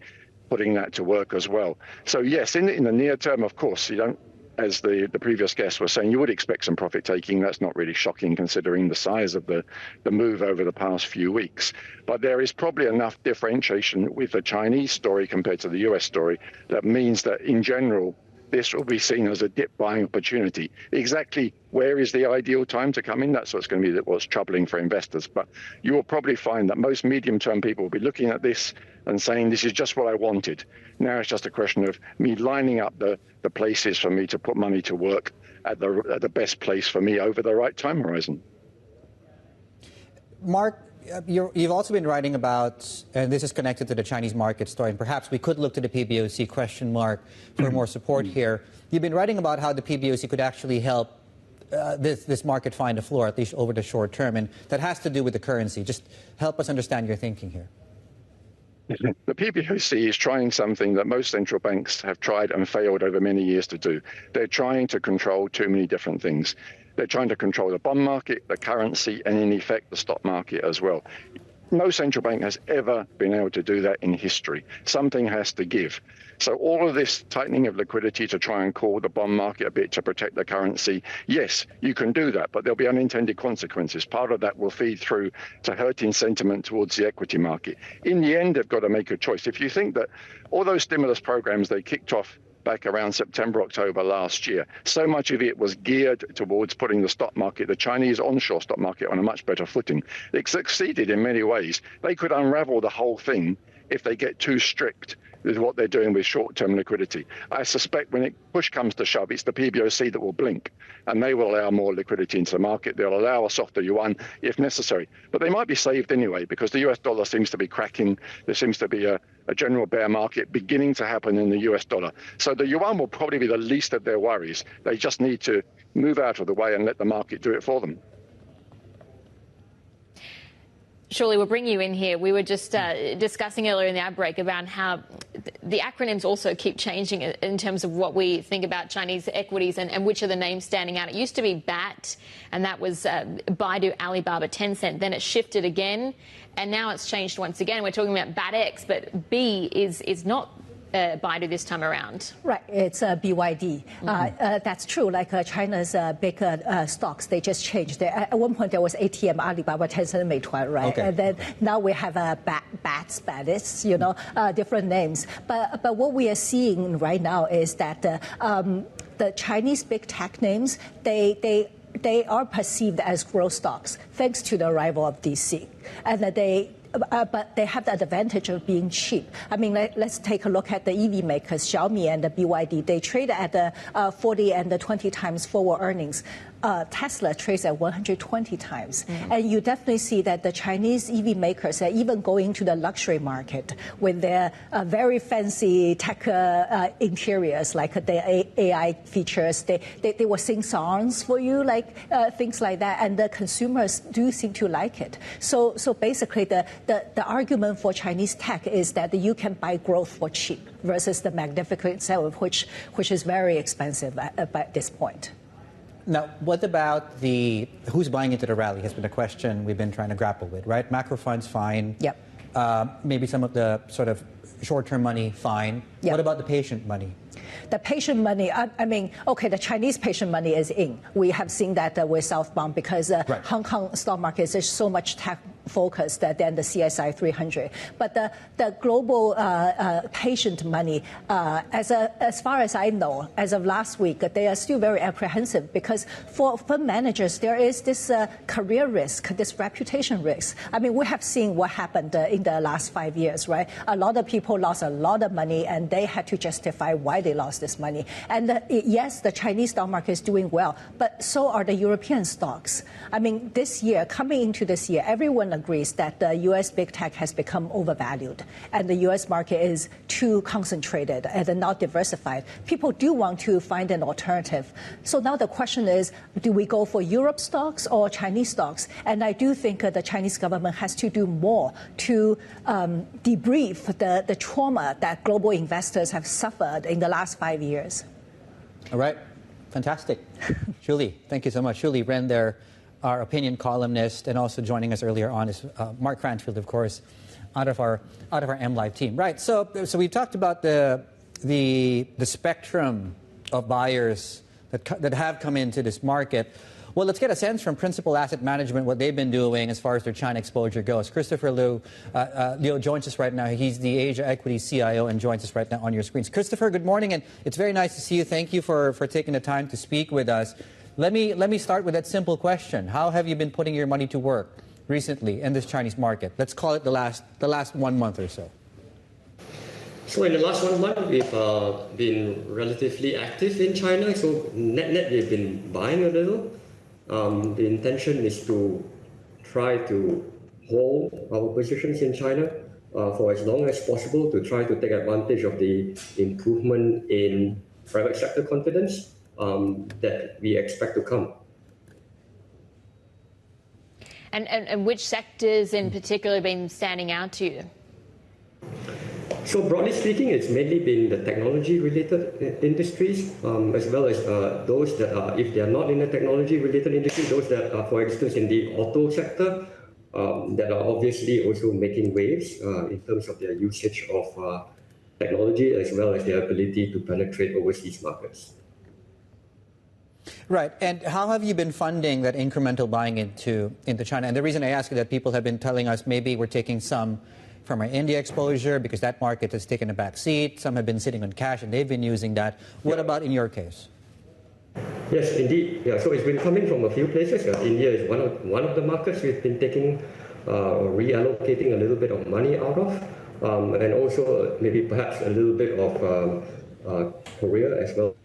[SPEAKER 11] putting that to work as well. So yes, in the near term, of course, you don't, as the previous guest was saying, you would expect some profit taking. That's not really shocking considering the size of the move over the past few weeks. But there is probably enough differentiation with the Chinese story compared to the US story that means that in general, this will be seen as a dip buying opportunity. Exactly where is the ideal time to come in? That's what's going to be what's troubling for investors. But you will probably find that most medium-term people will be looking at this and saying, this is just what I wanted. Now it's just a question of me lining up the places for me to put money to work at the best place for me over the right time horizon.
[SPEAKER 1] Mark, you've also been writing about, and this is connected to the Chinese market story, and perhaps we could look to the PBOC question mark for more support here. You've been writing about how the PBOC could actually help this market find a floor, at least over the short term, and that has to do with the currency. Just help us understand your thinking here.
[SPEAKER 11] The PBOC is trying something that most central banks have tried and failed over many years to do. They're trying to control too many different things. They're trying to control the bond market, the currency, and in effect, the stock market as well. No central bank has ever been able to do that in history. Something has to give. So all of this tightening of liquidity to try and cool the bond market a bit to protect the currency, yes, you can do that, but there'll be unintended consequences. Part of that will feed through to hurting sentiment towards the equity market. In the end, they've got to make a choice. If you think that all those stimulus programs they kicked off back around September, October last year, so much of it was geared towards putting the stock market, the Chinese onshore stock market, on a much better footing. It succeeded in many ways. They could unravel the whole thing if they get too strict with what they're doing with short-term liquidity. I suspect when push comes to shove, it's the PBOC that will blink, and they will allow more liquidity into the market. They'll allow a softer yuan if necessary. But they might be saved anyway, because the US dollar seems to be cracking. There seems to be a general bear market beginning to happen in the US dollar. So the yuan will probably be the least of their worries. They just need to move out of the way and let the market do it for them.
[SPEAKER 2] Shuli, we'll bring you in here. We were just discussing earlier in the ad break about how the acronyms also keep changing in terms of what we think about Chinese equities and which are the names standing out. It used to be BAT, and that was Baidu, Alibaba, Tencent. Then it shifted again, and now it's changed once again. We're talking about BATX, but B is not Baidu this time around.
[SPEAKER 12] Right, it's BYD. That's true. Like China's big stocks, they just changed. At one point there was ATM, Alibaba, Tencent, Meituan, right? Okay. And then now we have BATs, different names. But what we are seeing right now is that the Chinese big tech names, they are perceived as growth stocks thanks to the arrival of DeepSeek, and that they but they have the advantage of being cheap. I mean, let's take a look at the EV makers, Xiaomi and the BYD. They trade at the 40 and the 20 times forward earnings. Tesla trades at 120 times. And you definitely see that the Chinese EV makers are even going to the luxury market with their very fancy tech interiors, like the AI features. They will sing songs for you, like things like that. And the consumers do seem to like it. So basically, the argument for Chinese tech is that you can buy growth for cheap versus the magnificent itself, which is very expensive at this point.
[SPEAKER 1] Now, what about who's buying into the rally has been a question we've been trying to grapple with, right? Macro funds, fine.
[SPEAKER 12] Yep.
[SPEAKER 1] Maybe some of the sort of short-term money, fine.
[SPEAKER 12] Yep.
[SPEAKER 1] What about the patient money?
[SPEAKER 12] The patient money, I mean, okay, the Chinese patient money is in. We have seen that with southbound because right. Hong Kong stock market is so much tech focused than the CSI 300. But the global patient money, as far as I know, as of last week, they are still very apprehensive because for fund managers, there is this career risk, this reputation risk. I mean, we have seen what happened in the last 5 years, right? A lot of people lost a lot of money and they had to justify why they lost this money. And yes, the Chinese stock market is doing well, but so are the European stocks. I mean, this year, coming into this year, everyone agrees that the U.S. big tech has become overvalued and the U.S. market is too concentrated and not diversified. People do want to find an alternative. So now the question is, do we go for Europe stocks or Chinese stocks? And I do think the Chinese government has to do more to debrief the trauma that global investors have suffered in the last 5 years.
[SPEAKER 1] All right. Fantastic. Shuli, thank you so much. Shuli Ren there, our opinion columnist, and also joining us earlier on is Mark Cranfield, of course, out of our MLive team. Right. So we've talked about the spectrum of buyers that have come into this market. Well, let's get a sense from Principal Asset Management what they've been doing as far as their China exposure goes. Christopher Leow joins us right now. He's the Asia Equities CIO and joins us right now on your screens. Christopher, good morning, and it's very nice to see you. Thank you for taking the time to speak with us. Let me start with that simple question. How have you been putting your money to work recently in this Chinese market? Let's call it the last 1 month or so.
[SPEAKER 13] So in the last 1 month, we've been relatively active in China. So net we've been buying a little. The intention is to try to hold our positions in China for as long as possible to try to take advantage of the improvement in private sector confidence that we expect to come.
[SPEAKER 2] And which sectors in particular have been standing out to you?
[SPEAKER 13] So broadly speaking, it's mainly been the technology-related industries, as well as those that are, if they are not in the technology-related industry, those that are, for instance, in the auto sector, that are obviously also making waves in terms of their usage of technology, as well as their ability to penetrate overseas markets.
[SPEAKER 1] Right. And how have you been funding that incremental buying into China? And the reason I ask is that people have been telling us maybe we're taking some from our India exposure because that market has taken a back seat. Some have been sitting on cash and they've been using that. What about in your case?
[SPEAKER 13] Yes, indeed. Yeah, so it's been coming from a few places. India is one of the markets we've been taking or reallocating a little bit of money out of, and also maybe perhaps a little bit of Korea as well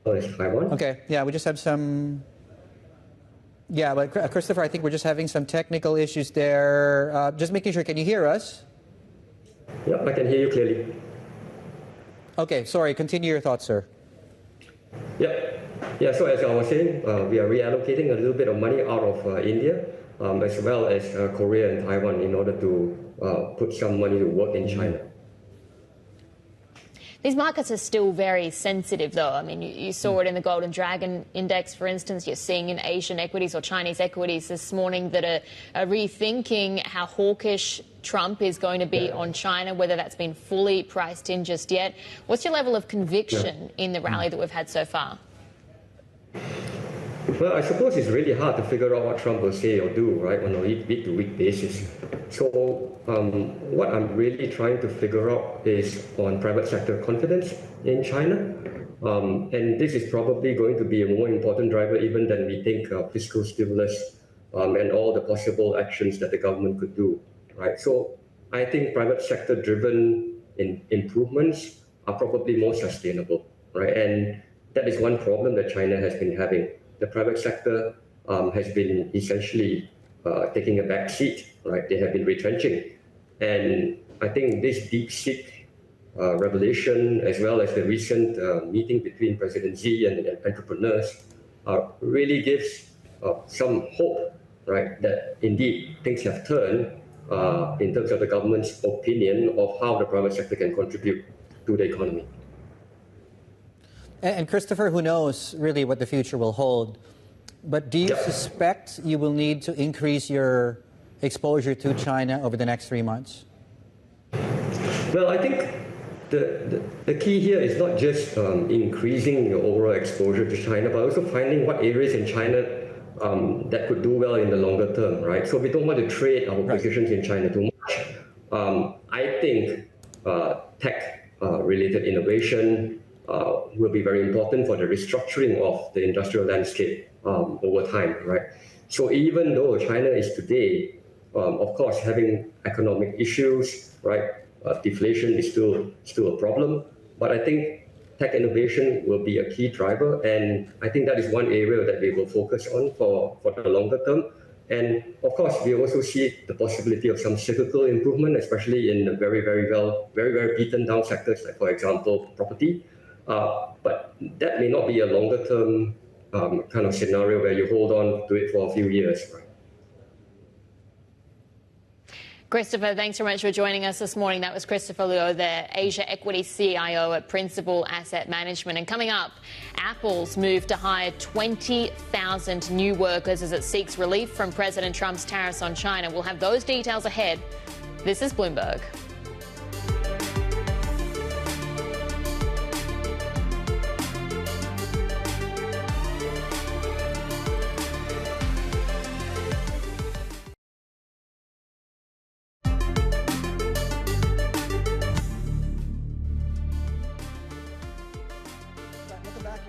[SPEAKER 13] as Taiwan.
[SPEAKER 1] Okay. Yeah, we just have some. Yeah, but Christopher, I think we're just having some technical issues there. Just making sure, can you hear us?
[SPEAKER 13] Yeah, I can hear you clearly.
[SPEAKER 1] Okay, sorry, continue your thoughts, sir.
[SPEAKER 13] Yeah, so as I was saying, we are reallocating a little bit of money out of India, as well as Korea and Taiwan in order to put some money to work in China.
[SPEAKER 2] These markets are still very sensitive, though. I mean, you saw it in the Golden Dragon Index, for instance. You're seeing in Asian equities or Chinese equities this morning that are rethinking how hawkish Trump is going to be on China, whether that's been fully priced in just yet. What's your level of conviction in the rally that we've had so far?
[SPEAKER 13] Well, I suppose it's really hard to figure out what Trump will say or do, right, on a week-to-week basis. So what I'm really trying to figure out is on private sector confidence in China. And this is probably going to be a more important driver even than we think fiscal stimulus and all the possible actions that the government could do, right? So I think private sector-driven improvements are probably more sustainable, right? And that is one problem that China has been having. The private sector has been essentially taking a back seat, right? They have been retrenching. And I think this DeepSeek revelation, as well as the recent meeting between President Xi and entrepreneurs, really gives some hope, right, that indeed things have turned in terms of the government's opinion of how the private sector can contribute to the economy.
[SPEAKER 1] And Christopher, who knows really what the future will hold, but do you suspect you will need to increase your exposure to China over the next 3 months?
[SPEAKER 13] Well, I think the key here is not just increasing your overall exposure to China, but also finding what areas in China that could do well in the longer term, right? So we don't want to trade our positions in China too much. I think tech-related innovation will be very important for the restructuring of the industrial landscape over time, right? So even though China is today, of course, having economic issues, right? Deflation is still a problem, but I think tech innovation will be a key driver, and I think that is one area that we will focus on for the longer term. And of course, we also see the possibility of some cyclical improvement, especially in the very beaten down sectors, like, for example, property. But that may not be a longer term kind of scenario where you hold on to it for a few years. Right?
[SPEAKER 2] Christopher, thanks so much for joining us this morning. That was Christopher Leow, the Asia Equity CIO at Principal Asset Management. And coming up, Apple's move to hire 20,000 new workers as it seeks relief from President Trump's tariffs on China. We'll have those details ahead. This is Bloomberg.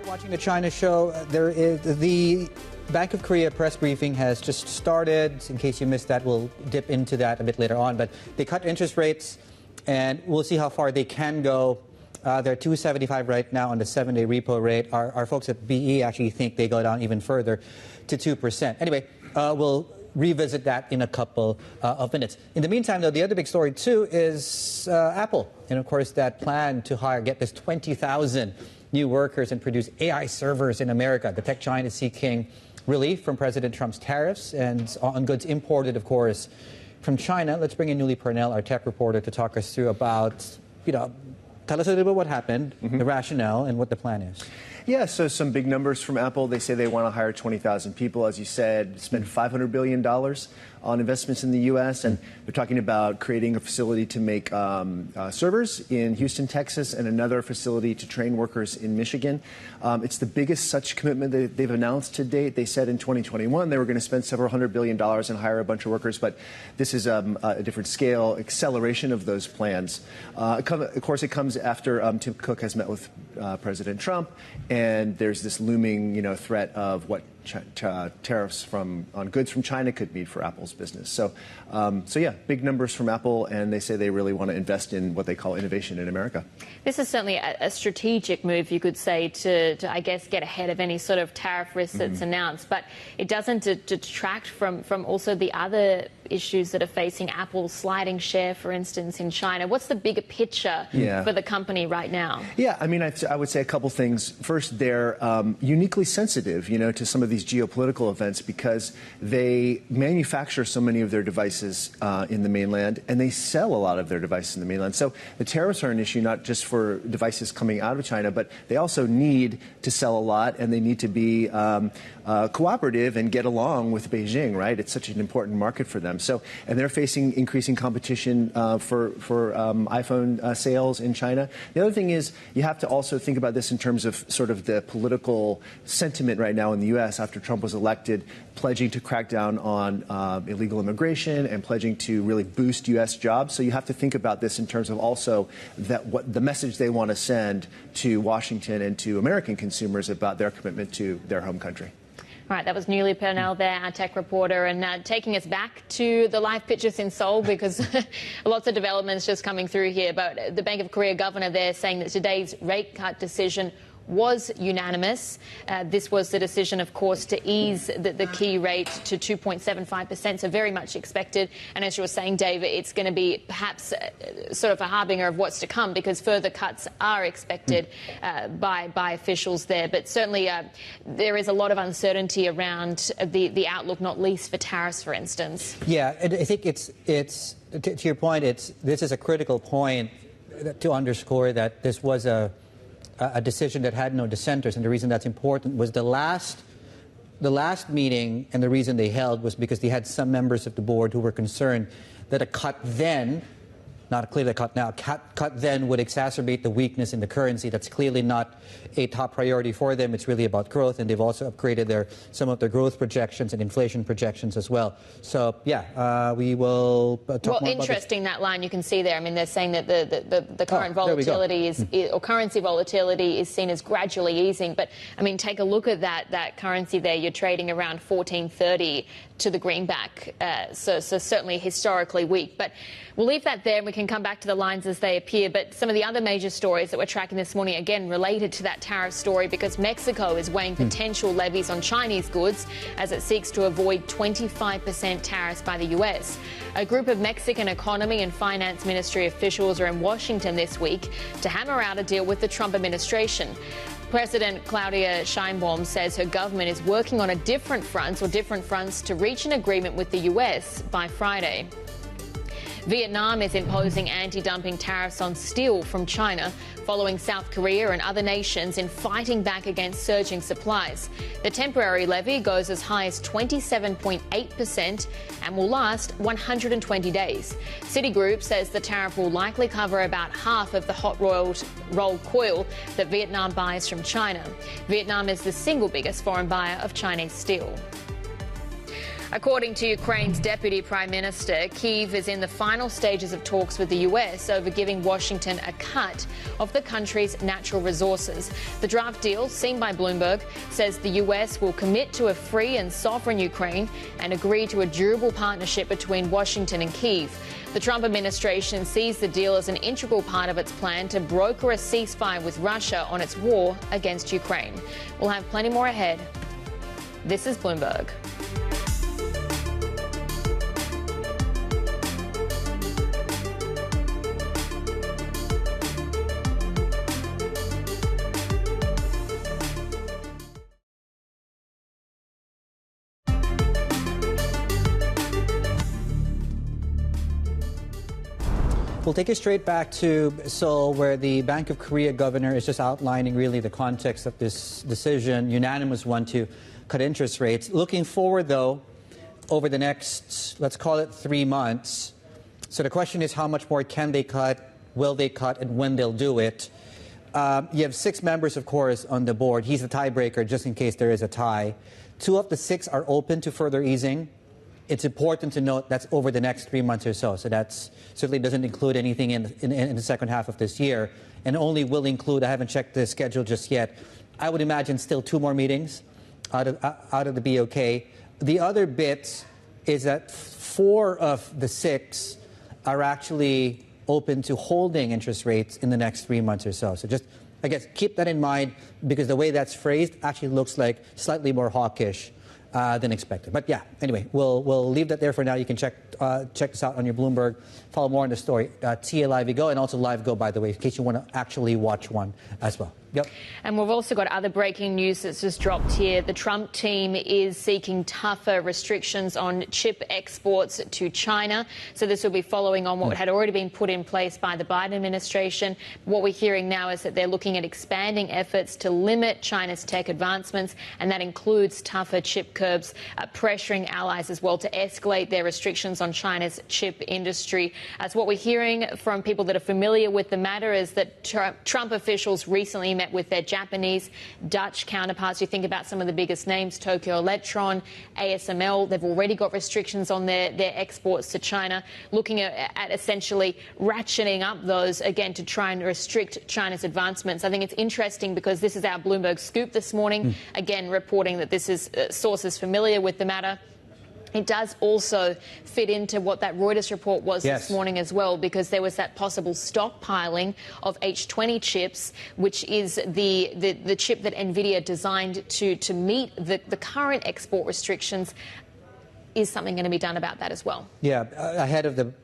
[SPEAKER 1] Watching the China show, there is the Bank of Korea press briefing has just started. In case you missed that, we'll dip into that a bit later on. But they cut interest rates, and we'll see how far they can go. They're 2.75 right now on the 7-day repo rate. Our folks at BE actually think they go down even further to 2%. Anyway, we'll revisit that in a couple of minutes. In the meantime, though, the other big story, too, is Apple. And, of course, that plan to get this 20,000 new workers and produce AI servers in America. The tech giant is seeking relief from President Trump's tariffs and on goods imported, of course, from China. Let's bring in Newly Purnell, our tech reporter, to talk us through about, tell us a little bit what happened, the rationale, and what the plan is.
[SPEAKER 14] Yeah, so some big numbers from Apple. They say they want to hire 20,000 people, as you said, spend $500 billion on investments in the U.S., and they're talking about creating a facility to make servers in Houston, Texas, and another facility to train workers in Michigan. It's the biggest such commitment that they've announced to date. They said in 2021 they were going to spend several $100 billion and hire a bunch of workers, but this is a different scale, acceleration of those plans. Of course, it comes after Tim Cook has met with President Trump, and there's this looming, threat of what tariffs on goods from China could mean for Apple's business. So yeah, big numbers from Apple, and they say they really want to invest in what they call innovation in America.
[SPEAKER 2] This is certainly a strategic move, you could say, to I guess, get ahead of any sort of tariff risk that's announced. But it doesn't detract from also the other issues that are facing Apple, sliding share, for instance, in China. What's the bigger picture for the company right now?
[SPEAKER 14] Yeah, I mean, I would say a couple things. First, they're uniquely sensitive, to some of these geopolitical events because they manufacture so many of their devices in the mainland, and they sell a lot of their devices in the mainland. So the tariffs are an issue not just for devices coming out of China, but they also need to sell a lot, and they need to be cooperative and get along with Beijing, right? It's such an important market for them. So, and they're facing increasing competition for iPhone sales in China. The other thing is you have to also think about this in terms of sort of the political sentiment right now in the U.S. after Trump was elected, pledging to crack down on illegal immigration and pledging to really boost U.S. jobs. So you have to think about this in terms of also what the message they want to send to Washington and to American consumers about their commitment to their home country.
[SPEAKER 2] All right, that was Newly Purnell there, our tech reporter, and taking us back to the live pictures in Seoul because lots of developments just coming through here. But the Bank of Korea governor there saying that today's rate cut decision was unanimous. This was the decision, of course, to ease the key rate to 2.75%, so very much expected. And as you were saying, Dave, it's going to be perhaps sort of a harbinger of what's to come because further cuts are expected by officials there. But certainly there is a lot of uncertainty around the outlook, not least for tariffs, for instance.
[SPEAKER 1] Yeah, and I think it's to your point, this is a critical point to underscore that this was a decision that had no dissenters, and the reason that's important was the last meeting, and the reason they held was because they had some members of the board who were concerned that a cut then, not clearly a cut now, cut then would exacerbate the weakness in the currency. That's clearly not a top priority for them. It's really about growth, and they've also upgraded some of their growth projections and inflation projections as well. So, yeah, we will talk more about this.
[SPEAKER 2] Interesting, that line you can see there. I mean, they're saying that the current volatility or currency volatility is seen as gradually easing. But, I mean, take a look at that currency there. You're trading around 14.30 to the greenback. So certainly historically weak. But we'll leave that there and we can come back to the lines as they appear. But some of the other major stories that we're tracking this morning, again, related to that tariff story because Mexico is weighing potential levies on Chinese goods as it seeks to avoid 25% tariffs by the U.S. A group of Mexican economy and finance ministry officials are in Washington this week to hammer out a deal with the Trump administration. President Claudia Sheinbaum says her government is working on different fronts to reach an agreement with the U.S. by Friday. Vietnam is imposing anti-dumping tariffs on steel from China, following South Korea and other nations in fighting back against surging supplies. The temporary levy goes as high as 27.8% and will last 120 days. Citigroup says the tariff will likely cover about half of the hot-rolled coil that Vietnam buys from China. Vietnam is the single biggest foreign buyer of Chinese steel. According to Ukraine's Deputy Prime Minister, Kyiv is in the final stages of talks with the US over giving Washington a cut of the country's natural resources. The draft deal, seen by Bloomberg, says the US will commit to a free and sovereign Ukraine and agree to a durable partnership between Washington and Kyiv. The Trump administration sees the deal as an integral part of its plan to broker a ceasefire with Russia on its war against Ukraine. We'll have plenty more ahead. This is Bloomberg.
[SPEAKER 1] We'll take you straight back to Seoul, where the Bank of Korea governor is just outlining really the context of this decision, unanimous one to cut interest rates. Looking forward, though, over the next, let's call it 3 months. So the question is, how much more can they cut, will they cut, and when they'll do it? You have 6 members, of course, on the board. He's the tiebreaker, just in case there is a tie. 2 of the 6 are open to further easing. It's important to note that's over the next 3 months or so. So that certainly doesn't include anything in the second half of this year, and only will include, I haven't checked the schedule just yet, I would imagine still 2 more meetings out of the BOK. The other bit is that 4 of the 6 are actually open to holding interest rates in the next 3 months or so. So just, I guess, keep that in mind, because the way that's phrased actually looks like slightly more hawkish than expected. But yeah, anyway, we'll leave that there for now. You can check this out on your Bloomberg. Follow more on the story. TA Live Go, and also Live Go, by the way, in case you want to actually watch one as well. Yep.
[SPEAKER 2] And we've also got other breaking news that's just dropped here. The Trump team is seeking tougher restrictions on chip exports to China. So this will be following on what had already been put in place by the Biden administration. What we're hearing now is that they're looking at expanding efforts to limit China's tech advancements, and that includes tougher chip curbs, pressuring allies as well to escalate their restrictions on China's chip industry. As what we're hearing from people that are familiar with the matter is that Trump officials recently met with their Japanese, Dutch counterparts. You think about some of the biggest names, Tokyo Electron, ASML. They've already got restrictions on their exports to China, looking at essentially ratcheting up those, again, to try and restrict China's advancements. I think it's interesting because this is our Bloomberg scoop this morning, again, reporting that this is sources familiar with the matter. It does also fit into what that Reuters report was this morning as well, because there was that possible stockpiling of H20 chips, which is the chip that Nvidia designed to meet the current export restrictions. Is something going to be done about that as well? Yeah, ahead of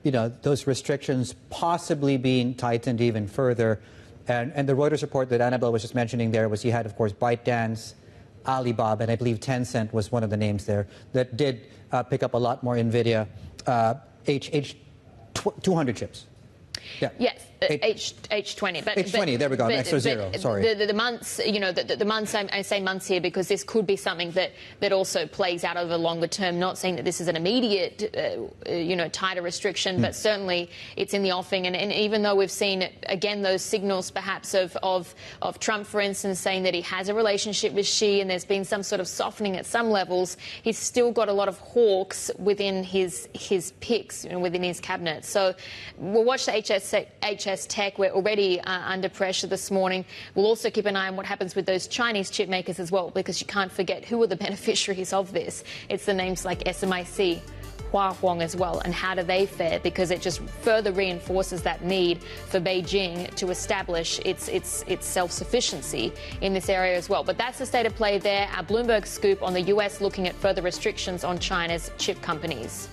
[SPEAKER 2] those restrictions possibly being tightened even further. And the Reuters report that Annabelle was just mentioning there was you had, of course, Bytedance, Alibaba, and I believe Tencent was one of the names there that did pick up a lot more Nvidia H200 chips. Yeah. Yes, H20. But H20, there we go, an extra zero, sorry. The months, the months, I say months here because this could be something that also plays out over the longer term. Not saying that this is an immediate, tighter restriction, but certainly it's in the offing. And even though we've seen, again, those signals perhaps of Trump, for instance, saying that he has a relationship with Xi and there's been some sort of softening at some levels, he's still got a lot of hawks within his picks, within his cabinet. So we'll watch the HS Tech. We're already under pressure this morning. We'll also keep an eye on what happens with those Chinese chip makers as well, because you can't forget who are the beneficiaries of this. It's the names like SMIC, Huawei as well, and how do they fare? Because it just further reinforces that need for Beijing to establish its self-sufficiency in this area as well. But that's the state of play there. Our Bloomberg scoop on the US looking at further restrictions on China's chip companies.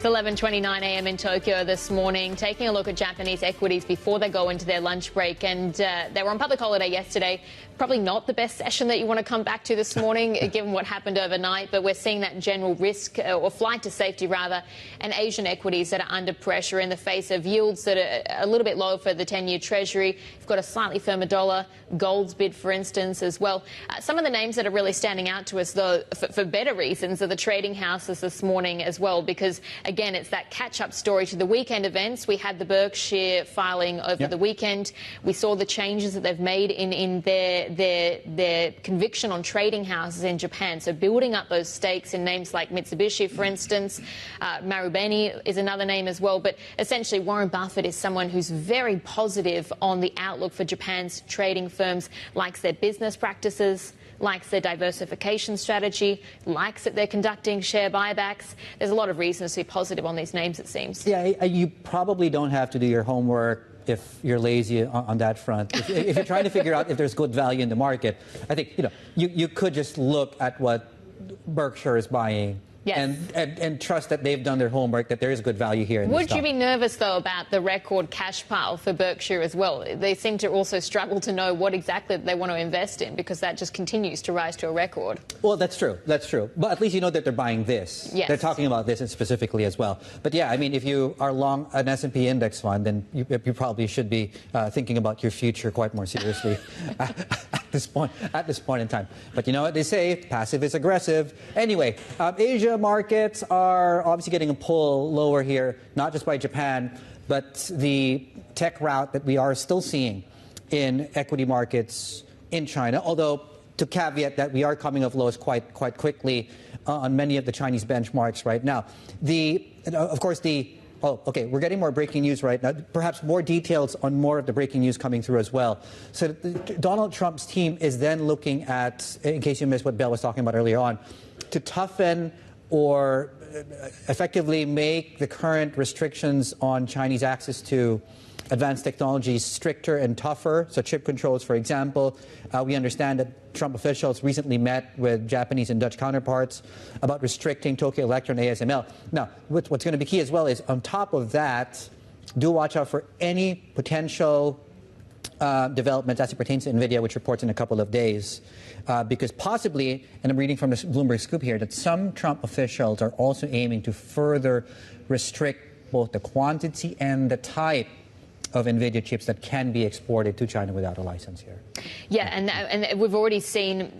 [SPEAKER 2] It's 11:29 a.m. in Tokyo this morning, taking a look at Japanese equities before they go into their lunch break. And they were on public holiday yesterday. Probably not the best session that you want to come back to this morning, given what happened overnight. But we're seeing that general risk, or flight to safety, rather, and Asian equities that are under pressure in the face of yields that are a little bit low for the 10-year Treasury. You've got a slightly firmer dollar, gold's bid, for instance, as well. Some of the names that are really standing out to us, though, for better reasons, are the trading houses this morning as well, because, again, it's that catch-up story to the weekend events. We had the Berkshire filing over the weekend. We saw the changes that they've made in their conviction on trading houses in Japan. So building up those stakes in names like Mitsubishi, for instance. Marubeni is another name as well. But essentially, Warren Buffett is someone who's very positive on the outlook for Japan's trading firms, likes their business practices, likes their diversification strategy, likes that they're conducting share buybacks. There's a lot of reasons to be positive on these names, it seems. Yeah, you probably don't have to do your homework if you're lazy on that front. If you're trying to figure out if there's good value in the market, I think you could just look at what Berkshire is buying. Yes. And trust that they've done their homework, that there is good value here in this stock. Would you be nervous, though, about the record cash pile for Berkshire as well? They seem to also struggle to know what exactly they want to invest in, because that just continues to rise to a record. Well, that's true. That's true. But at least you know that they're buying this. Yes. They're talking about this specifically as well. But yeah, I mean, if you are long an S&P index fund, then you probably should be thinking about your future quite more seriously at this point in time. But you know what they say, passive is aggressive. Anyway, Asia markets are obviously getting a pull lower here, not just by Japan, but the tech rout that we are still seeing in equity markets in China, although to caveat that we are coming off lows quite quickly on many of the Chinese benchmarks right now. We're getting more breaking news right now, perhaps more details on more of the breaking news coming through as well. So Donald Trump's team is then looking at, in case you missed what Belle was talking about earlier on, to toughen or effectively make the current restrictions on Chinese access to advanced technologies stricter and tougher. So chip controls, for example. We understand that Trump officials recently met with Japanese and Dutch counterparts about restricting Tokyo Electron and ASML. Now, what's going to be key as well is, on top of that, do watch out for any potential developments as it pertains to Nvidia, which reports in a couple of days. Because possibly, and I'm reading from this Bloomberg scoop here, that some Trump officials are also aiming to further restrict both the quantity and the type
[SPEAKER 1] of Nvidia chips that can be exported to China without a license here.
[SPEAKER 2] Yeah, and we've already seen,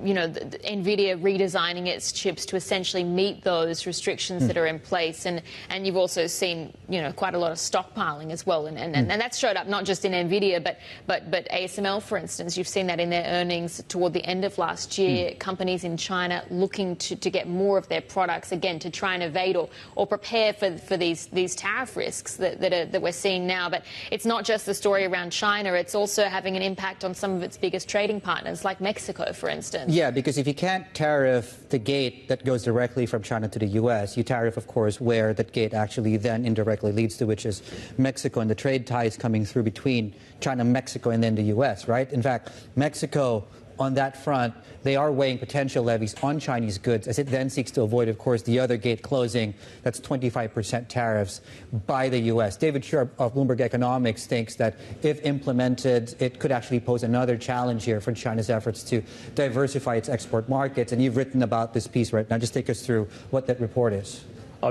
[SPEAKER 2] Nvidia redesigning its chips to essentially meet those restrictions that are in place, and you've also seen, quite a lot of stockpiling as well, and that's showed up not just in Nvidia, but ASML, for instance. You've seen that in their earnings toward the end of last year. Companies in China looking to get more of their products, again, to try and evade or prepare for these tariff risks that we're seeing now. But it's not just the story around China, it's also having an impact on some of its biggest trading partners, like Mexico, for instance.
[SPEAKER 1] Yeah, because if you can't tariff the gate that goes directly from China to the U.S., you tariff, of course, where that gate actually then indirectly leads to, which is Mexico, and the trade ties coming through between China, Mexico, and then the U.S., right? In fact, Mexico, on that front, they are weighing potential levies on Chinese goods as it then seeks to avoid, of course, the other gate closing. That's 25% tariffs by the U.S. David Chu of Bloomberg Economics thinks that if implemented, it could actually pose another challenge here for China's efforts to diversify its export markets. And you've written about this piece right now. Just take us through what that report is.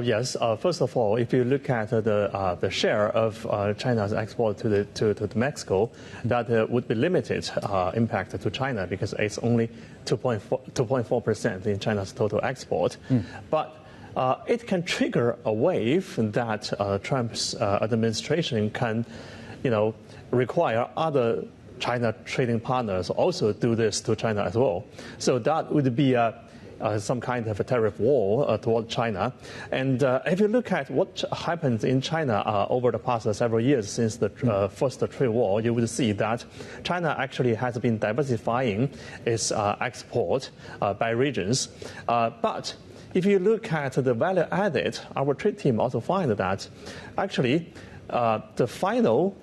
[SPEAKER 15] Yes. First of all, if you look at the share of China's export to Mexico, that would be limited impact to China because it's only 2.4% in China's total export. But it can trigger a wave that Trump's administration can, require other China trading partners also do this to China as well. So that would be some kind of a tariff war toward China. And if you look at what happened in China over the past several years since the first trade war, you will see that China actually has been diversifying its export by regions. But if you look at the value added, our trade team also find that actually the final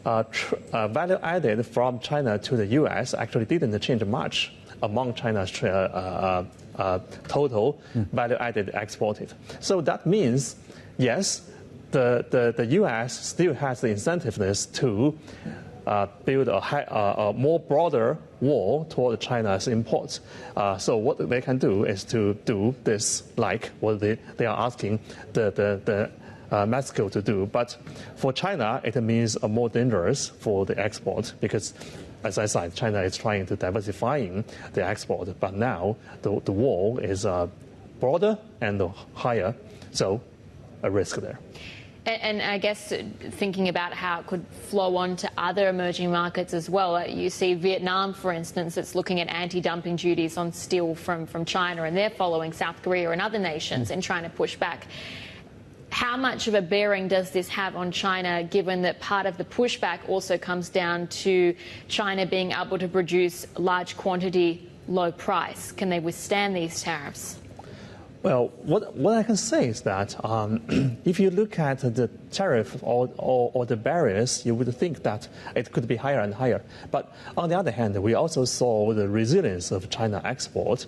[SPEAKER 15] value added from China to the U.S. actually didn't change much among China's total value-added exported. So that means, yes, the U.S. still has the incentiveness to build a more broader wall toward China's imports. So what they can do is to do this, like what they are asking the Mexico to do. But for China, it means more dangerous for the export because, as I said, China is trying to diversifying the export, but now the wall is broader and higher, so a risk there.
[SPEAKER 2] And I guess thinking about how it could flow on to other emerging markets as well. You see Vietnam, for instance, it's looking at anti-dumping duties on steel from China, and they're following South Korea and other nations in trying to push back. How much of a bearing does this have on China, given that part of the pushback also comes down to China being able to produce large quantity, low price? Can they withstand these tariffs?
[SPEAKER 15] Well, what I can say is that if you look at the tariff or the barriers, you would think that it could be higher and higher. But on the other hand, we also saw the resilience of China export.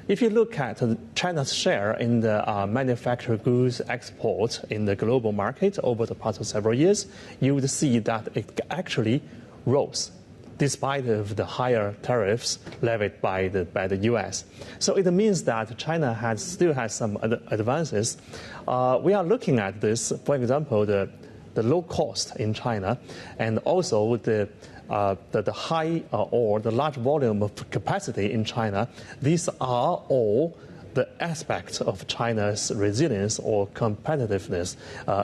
[SPEAKER 15] If you look at China's share in the manufactured goods export in the global market over the past several years, you would see that it actually rose despite of the higher tariffs levied by the U.S. So it means that China still has some advances. We are looking at this, for example, the low cost in China, and also the high or the large volume of capacity in China. These are all the aspects of China's resilience or competitiveness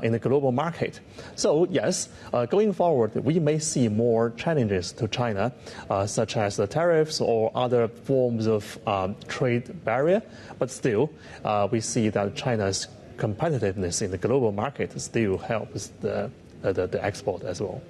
[SPEAKER 15] in the global market. So yes, going forward, we may see more challenges to China, such as the tariffs or other forms of trade barrier. But still, we see that China's competitiveness in the global market still helps the export as well.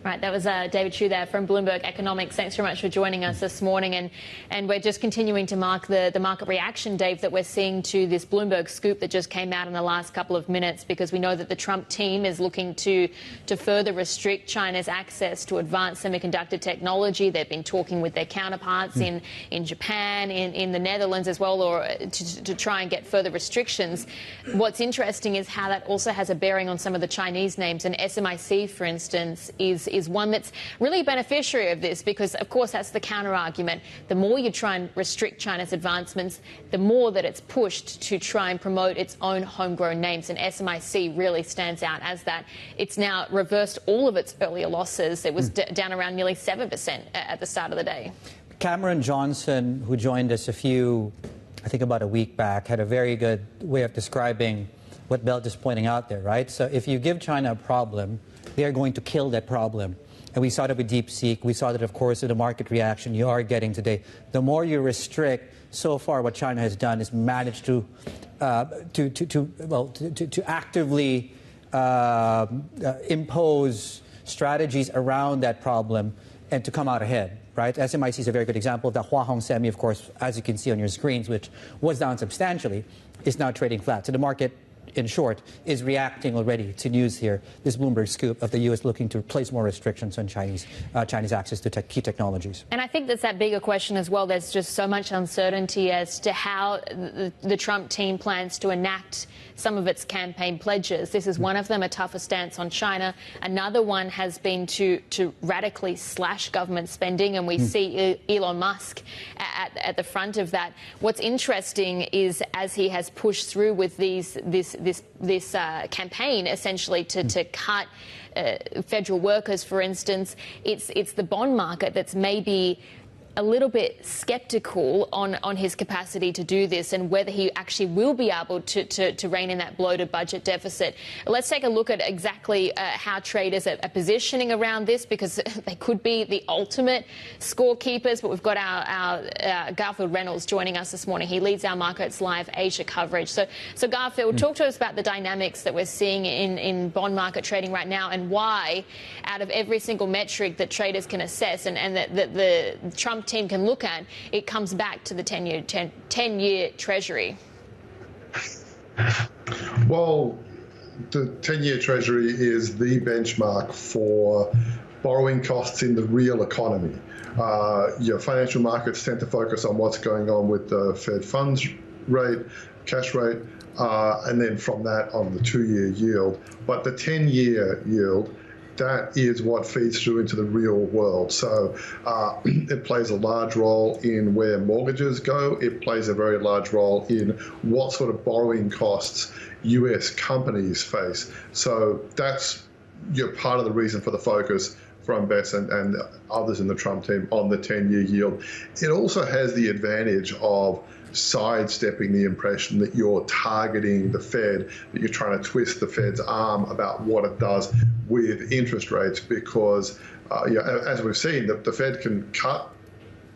[SPEAKER 2] Right, that was David Chu there from Bloomberg Economics. Thanks very much for joining us this morning. And we're just continuing to mark the market reaction, Dave, that we're seeing to this Bloomberg scoop that just came out in the last couple of minutes, because we know that the Trump team is looking to further restrict China's access to advanced semiconductor technology. They've been talking with their counterparts in Japan, in the Netherlands as well, or to try and get further restrictions. What's interesting is how that also has a bearing on some of the Chinese names. And SMIC, for instance, is is one that's really a beneficiary of this because, of course, that's the counter-argument. The more you try and restrict China's advancements, the more that it's pushed to try and promote its own homegrown names, and SMIC really stands out as that. It's now reversed all of its earlier losses. It was down around nearly 7% at the start of the day.
[SPEAKER 1] Cameron Johnson, who joined us I think about a week back, had a very good way of describing what Belt is pointing out there, right? So if you give China a problem, they are going to kill that problem. And we saw that with DeepSeek. We saw that, of course, with the market reaction you are getting today. The more you restrict, so far what China has done is managed to actively impose strategies around that problem and to come out ahead, right? SMIC is a very good example of that. Hua Hong Semi, of course, as you can see on your screens, which was down substantially, is now trading flat. So the market, in short, is reacting already to news here, this Bloomberg scoop of the U.S. looking to place more restrictions on Chinese access to key technologies.
[SPEAKER 2] And I think that's that bigger question as well. There's just so much uncertainty as to how the Trump team plans to enact some of its campaign pledges. This is one of them, a tougher stance on China. Another one has been to radically slash government spending, and we see Elon Musk at the front of that. What's interesting is as he has pushed through with this campaign, essentially to cut federal workers, for instance, it's the bond market that's maybe a little bit skeptical on his capacity to do this and whether he actually will be able to rein in that bloated budget deficit. Let's take a look at exactly how traders are positioning around this, because they could be the ultimate scorekeepers. But we've got our Garfield Reynolds joining us this morning. He leads our Markets Live Asia coverage. So Garfield, talk to us about the dynamics that we're seeing in bond market trading right now, and why, out of every single metric that traders can assess and that the Trump team can look at, it comes back to the 10-year Treasury.
[SPEAKER 16] Well, the 10-year Treasury is the benchmark for borrowing costs in the real economy. Financial markets tend to focus on what's going on with the Fed funds rate, cash rate, and then from that on the 2-year yield. But the 10-year yield, that is what feeds through into the real world. So it plays a large role in where mortgages go. It plays a very large role in what sort of borrowing costs U.S. companies face. So that's part of the reason for the focus from Bess and others in the Trump team on the 10-year yield. It also has the advantage of sidestepping the impression that you're targeting the Fed, that you're trying to twist the Fed's arm about what it does with interest rates, because as we've seen, the Fed can cut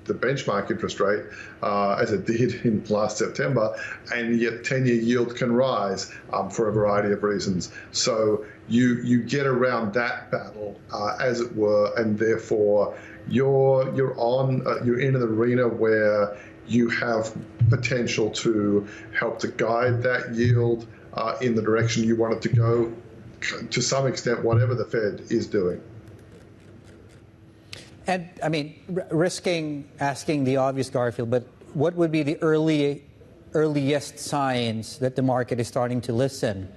[SPEAKER 16] the benchmark interest rate as it did in last September, and yet 10-year yield can rise for a variety of reasons. So you get around that battle, as it were, and therefore you're in an arena where you have potential to help to guide that yield in the direction you want it to go, to some extent, whatever the Fed is doing.
[SPEAKER 1] And, I mean, risking asking the obvious, Garfield, but what would be the earliest signs that the market is starting to listen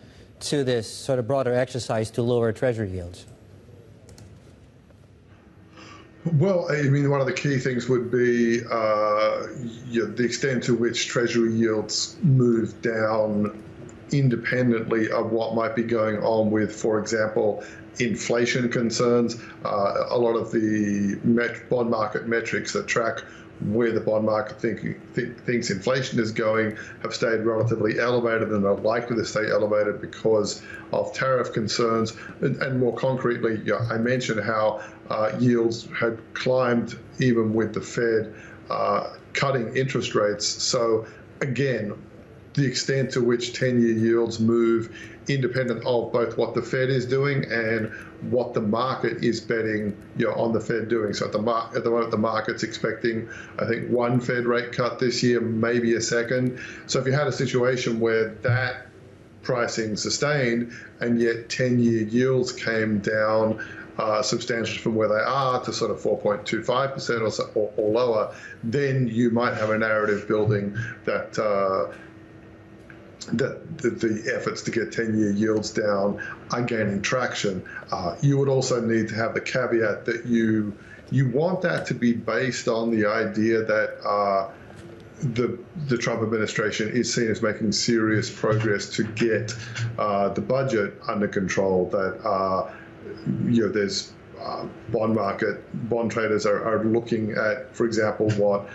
[SPEAKER 1] to this sort of broader exercise to lower Treasury yields?
[SPEAKER 16] Well, I mean, one of the key things would be the extent to which Treasury yields move down independently of what might be going on with, for example, inflation concerns. A lot of the bond market metrics that track where the bond market thinks inflation is going have stayed relatively elevated and are likely to stay elevated because of tariff concerns. And more concretely, I mentioned how yields had climbed even with the Fed cutting interest rates. So again, the extent to which 10-year yields move independent of both what the Fed is doing and what the market is betting on the Fed doing. So at the moment, the market's expecting, I think, one Fed rate cut this year, maybe a second. So if you had a situation where that pricing sustained and yet 10-year yields came down substantially from where they are to sort of 4.25% or lower, then you might have a narrative building that that the efforts to get 10-year yields down are gaining traction. You would also need to have the caveat that you want that to be based on the idea that the Trump administration is seen as making serious progress to get the budget under control, that there's bond traders are looking at, for example, what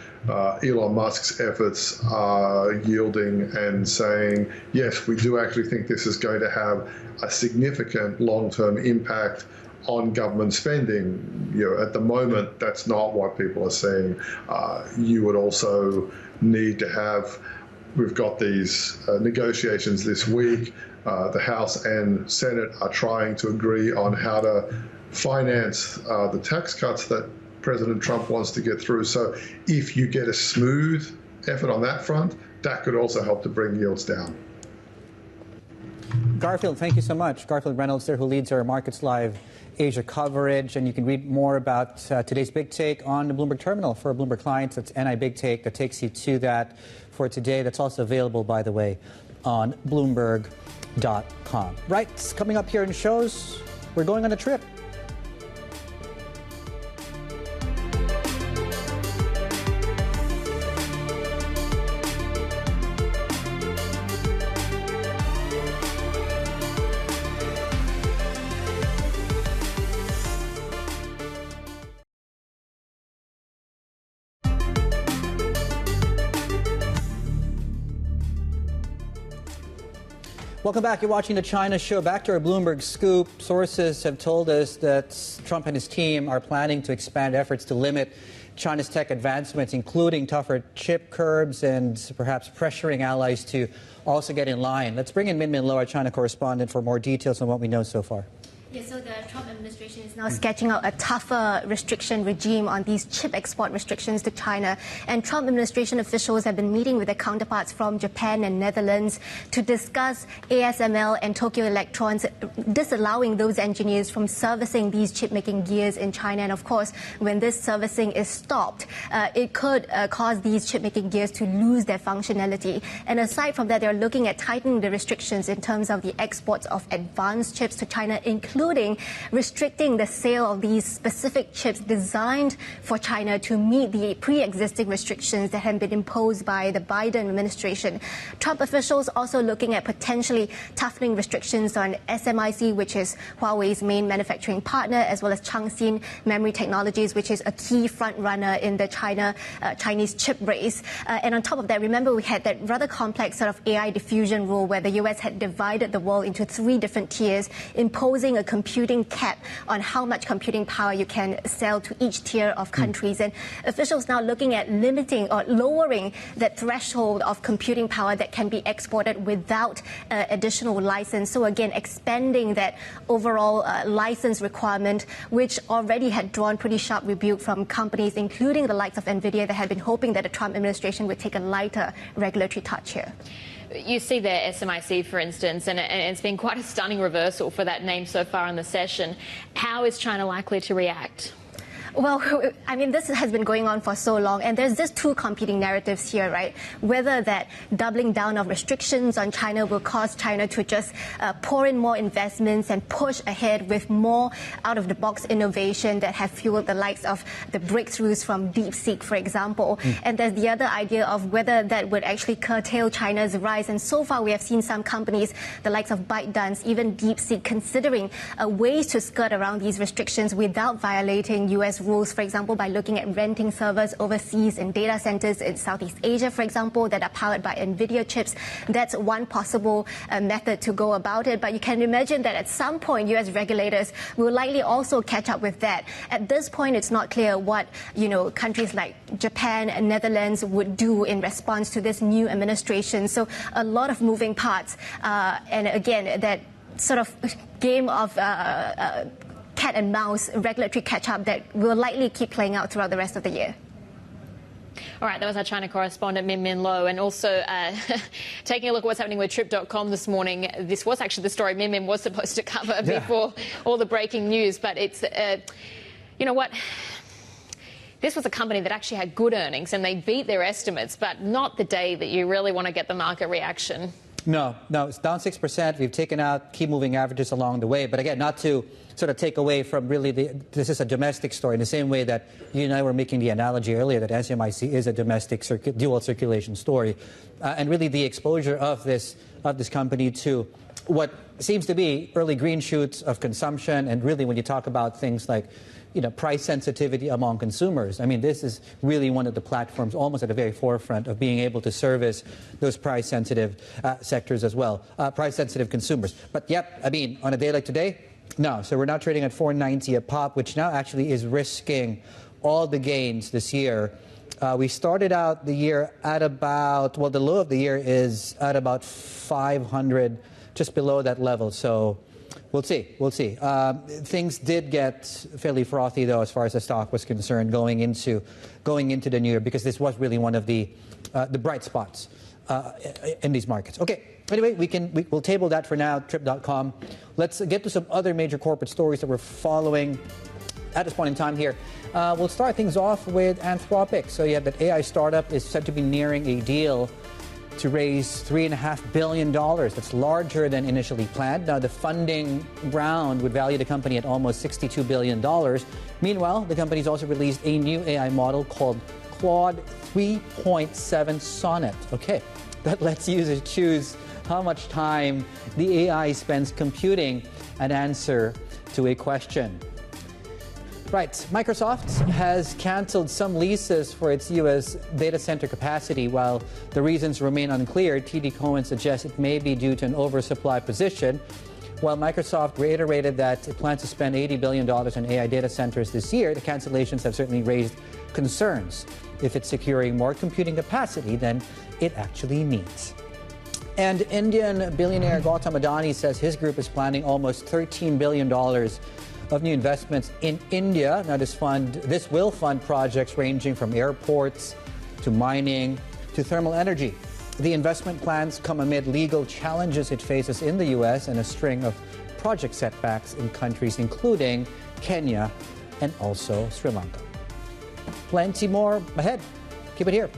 [SPEAKER 16] Elon Musk's efforts are yielding and saying, yes, we do actually think this is going to have a significant long-term impact on government spending. At the moment, that's not what people are saying. You would also need to have, we've got these negotiations this week. The House and Senate are trying to agree on how to finance the tax cuts that President Trump wants to get through. So if you get a smooth effort on that front, that could also help to bring yields down.
[SPEAKER 1] Garfield, thank you so much. Garfield Reynolds there, who leads our Markets Live Asia coverage. And you can read more about today's Big Take on the Bloomberg terminal for Bloomberg clients. That's NI Big Take that takes you to that for today. That's also available, by the way, on Bloomberg.com. Right, coming up here in shows, we're going on a trip. Welcome back. You're watching the China Show. Back to our Bloomberg scoop. Sources have told us that Trump and his team are planning to expand efforts to limit China's tech advancements, including tougher chip curbs and perhaps pressuring allies to also get in line. Let's bring in Min Leow, our China correspondent, for more details on what we know so far.
[SPEAKER 17] Yeah, so the Trump administration is now sketching out a tougher restriction regime on these chip export restrictions to China. And Trump administration officials have been meeting with their counterparts from Japan and Netherlands to discuss ASML and Tokyo Electron's disallowing those engineers from servicing these chip-making gears in China. And of course, when this servicing is stopped, it could cause these chip-making gears to lose their functionality. And aside from that, they're looking at tightening the restrictions in terms of the exports of advanced chips to China, including restricting the sale of these specific chips designed for China to meet the pre-existing restrictions that have been imposed by the Biden administration. Trump officials also looking at potentially toughening restrictions on SMIC, which is Huawei's main manufacturing partner, as well as Changxin Memory Technologies, which is a key front runner in the Chinese chip race. And on top of that, remember we had that rather complex sort of AI diffusion rule where the U.S. had divided the world into 3 different tiers, imposing a computing cap on how much computing power you can sell to each tier of countries. And officials now looking at limiting or lowering that threshold of computing power that can be exported without additional license. So again, expanding that overall license requirement, which already had drawn pretty sharp rebuke from companies, including the likes of Nvidia, that had been hoping that the Trump administration would take a lighter regulatory touch here.
[SPEAKER 2] You see there SMIC, for instance, and it's been quite a stunning reversal for that name so far in the session. How is China likely to react?
[SPEAKER 17] Well, I mean, this has been going on for so long, and there's just 2 competing narratives here, right? Whether that doubling down of restrictions on China will cause China to just pour in more investments and push ahead with more out-of-the-box innovation that have fueled the likes of the breakthroughs from DeepSeek, for example. And there's the other idea of whether that would actually curtail China's rise. And so far, we have seen some companies, the likes of Bytedance, even DeepSeek, considering ways to skirt around these restrictions without violating U.S. rules, for example, by looking at renting servers overseas in data centers in Southeast Asia, for example, that are powered by Nvidia chips. That's one possible method to go about it. But you can imagine that at some point, U.S. regulators will likely also catch up with that. At this point, it's not clear what, countries like Japan and Netherlands would do in response to this new administration. So a lot of moving parts. And again, that sort of game of cat and mouse regulatory catch-up that will likely keep playing out throughout the rest of the year.
[SPEAKER 2] All right, that was our China correspondent, Min Leow. And also taking a look at what's happening with Trip.com this morning. This was actually the story Min was supposed to cover before all the breaking news. But it's, you know what? This was a company that actually had good earnings and they beat their estimates, but not the day that you really want to get the market reaction.
[SPEAKER 1] No, it's down 6%. We've taken out key moving averages along the way. But again, not to sort of take away from really this is a domestic story in the same way that you and I were making the analogy earlier that SMIC is a domestic dual circulation story. And really the exposure of this company to what seems to be early green shoots of consumption. And really when you talk about things like price sensitivity among consumers. I mean, this is really one of the platforms almost at the very forefront of being able to service those price-sensitive sectors as well, price-sensitive consumers. But yep, I mean, on a day like today, no. So we're now trading at $4.90 a pop, which now actually is risking all the gains this year. We started out the year at about, well, the low of the year is at about 500, just below that level. So we'll see. Things did get fairly frothy, though, as far as the stock was concerned going into the new year, because this was really one of the bright spots in these markets. Okay. Anyway, we'll table that for now. Trip.com. Let's get to some other major corporate stories that we're following at this point in time here. We'll start things off with Anthropic. So yeah, that AI startup is said to be nearing a deal to raise $3.5 billion. That's larger than initially planned. Now, the funding round would value the company at almost $62 billion. Meanwhile, the company's also released a new AI model called Claude 3.7 Sonnet. Okay, that lets users choose how much time the AI spends computing an answer to a question. Right. Microsoft has canceled some leases for its U.S. data center capacity. While the reasons remain unclear, TD Cowen suggests it may be due to an oversupply position. While Microsoft reiterated that it plans to spend $80 billion on AI data centers this year, the cancellations have certainly raised concerns if it's securing more computing capacity than it actually needs. And Indian billionaire Gautam Adani says his group is planning almost $13 billion of new investments in India. Now, this will fund projects ranging from airports to mining to thermal energy. The investment plans come amid legal challenges it faces in the U.S. and a string of project setbacks in countries including Kenya and also Sri Lanka. Plenty more ahead. Keep it here.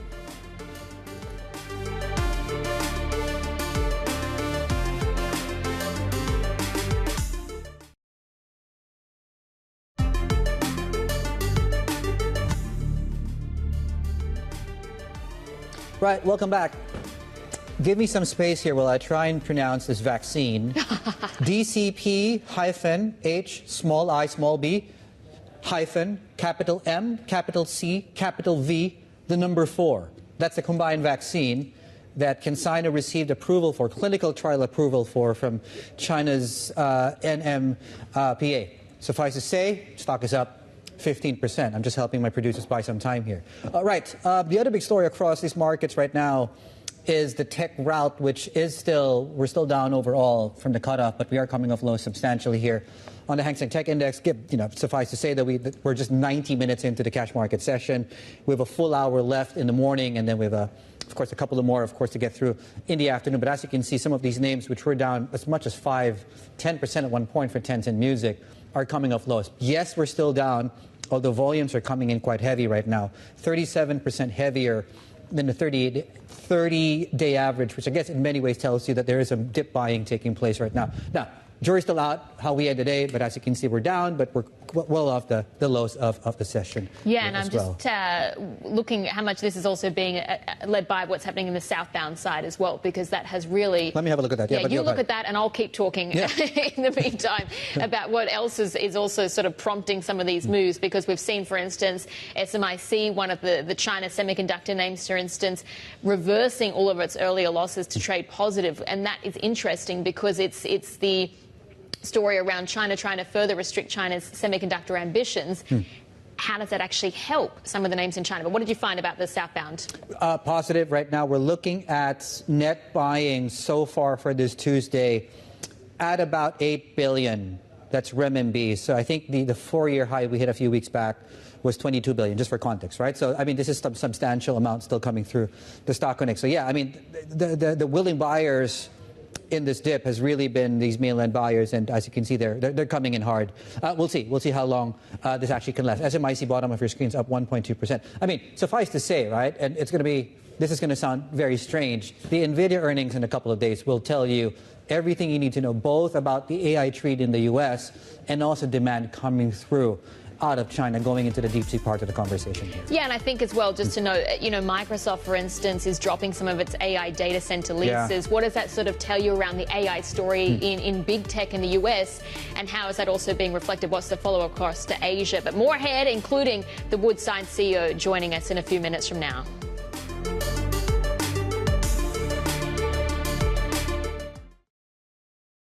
[SPEAKER 1] Right, welcome back. Give me some space here while I try and pronounce this vaccine. DCP-H, small I, small b, hyphen, capital M, capital C, capital V, the number 4. That's a combined vaccine that CanSino received approval for, clinical trial approval for, from China's NMPA. Suffice to say, stock is up 15%. I'm just helping my producers buy some time here. Right. The other big story across these markets right now is the tech rout, which is we're still down overall from the cutoff, but we are coming off low substantially here on the Hang Seng Tech Index. Suffice to say that we're just 90 minutes into the cash market session. We have a full hour left in the morning, and then we have of course, a couple of more, of course, to get through in the afternoon. But as you can see, some of these names, which were down as much as 10% at one point for Tencent Music, are coming off lows. Yes, we're still down, although volumes are coming in quite heavy right now, 37% heavier than the 30-day average, which I guess in many ways tells you that there is some dip buying taking place right now. Now, jury's still out how we end today, but as you can see, we're down, but we're well off the lows of the session.
[SPEAKER 2] Yeah, and I'm just looking at how much this is also being led by what's happening in the southbound side as well, because that has really...
[SPEAKER 1] Let me have a look at that.
[SPEAKER 2] Yeah, you look at that, and I'll keep talking in the meantime about what else is also sort of prompting some of these moves, because we've seen, for instance, SMIC, one of the China semiconductor names, for instance, reversing all of its earlier losses to trade positive, and that is interesting because it's the story around China trying to further restrict China's semiconductor ambitions. How does that actually help some of the names in China? But what did you find about the southbound?
[SPEAKER 1] Positive. Right now, we're looking at net buying so far for this Tuesday at about 8 billion. That's renminbi. So I think the 4-year high we hit a few weeks back was 22 billion, just for context, right? So, I mean, this is some substantial amount still coming through the stock connect. So, yeah, I mean, the willing buyers in this dip has really been these mainland buyers, and as you can see, they're coming in hard. We'll see how long this actually can last. SMIC bottom of your screen is up 1.2%. I mean, suffice to say, right, and it's going to be this is going to sound very strange. The Nvidia earnings in a couple of days will tell you everything you need to know, both about the AI trade in the U.S. and also demand coming through out of China, going into the deep sea part of the conversation here.
[SPEAKER 2] Yeah, and I think as well, just to note, Microsoft, for instance, is dropping some of its AI data center leases. Yeah. What does that sort of tell you around the AI story in big tech in the US, and how is that also being reflected? What's the follow across to Asia? But more ahead, including the Woodside CEO joining us in a few minutes from now.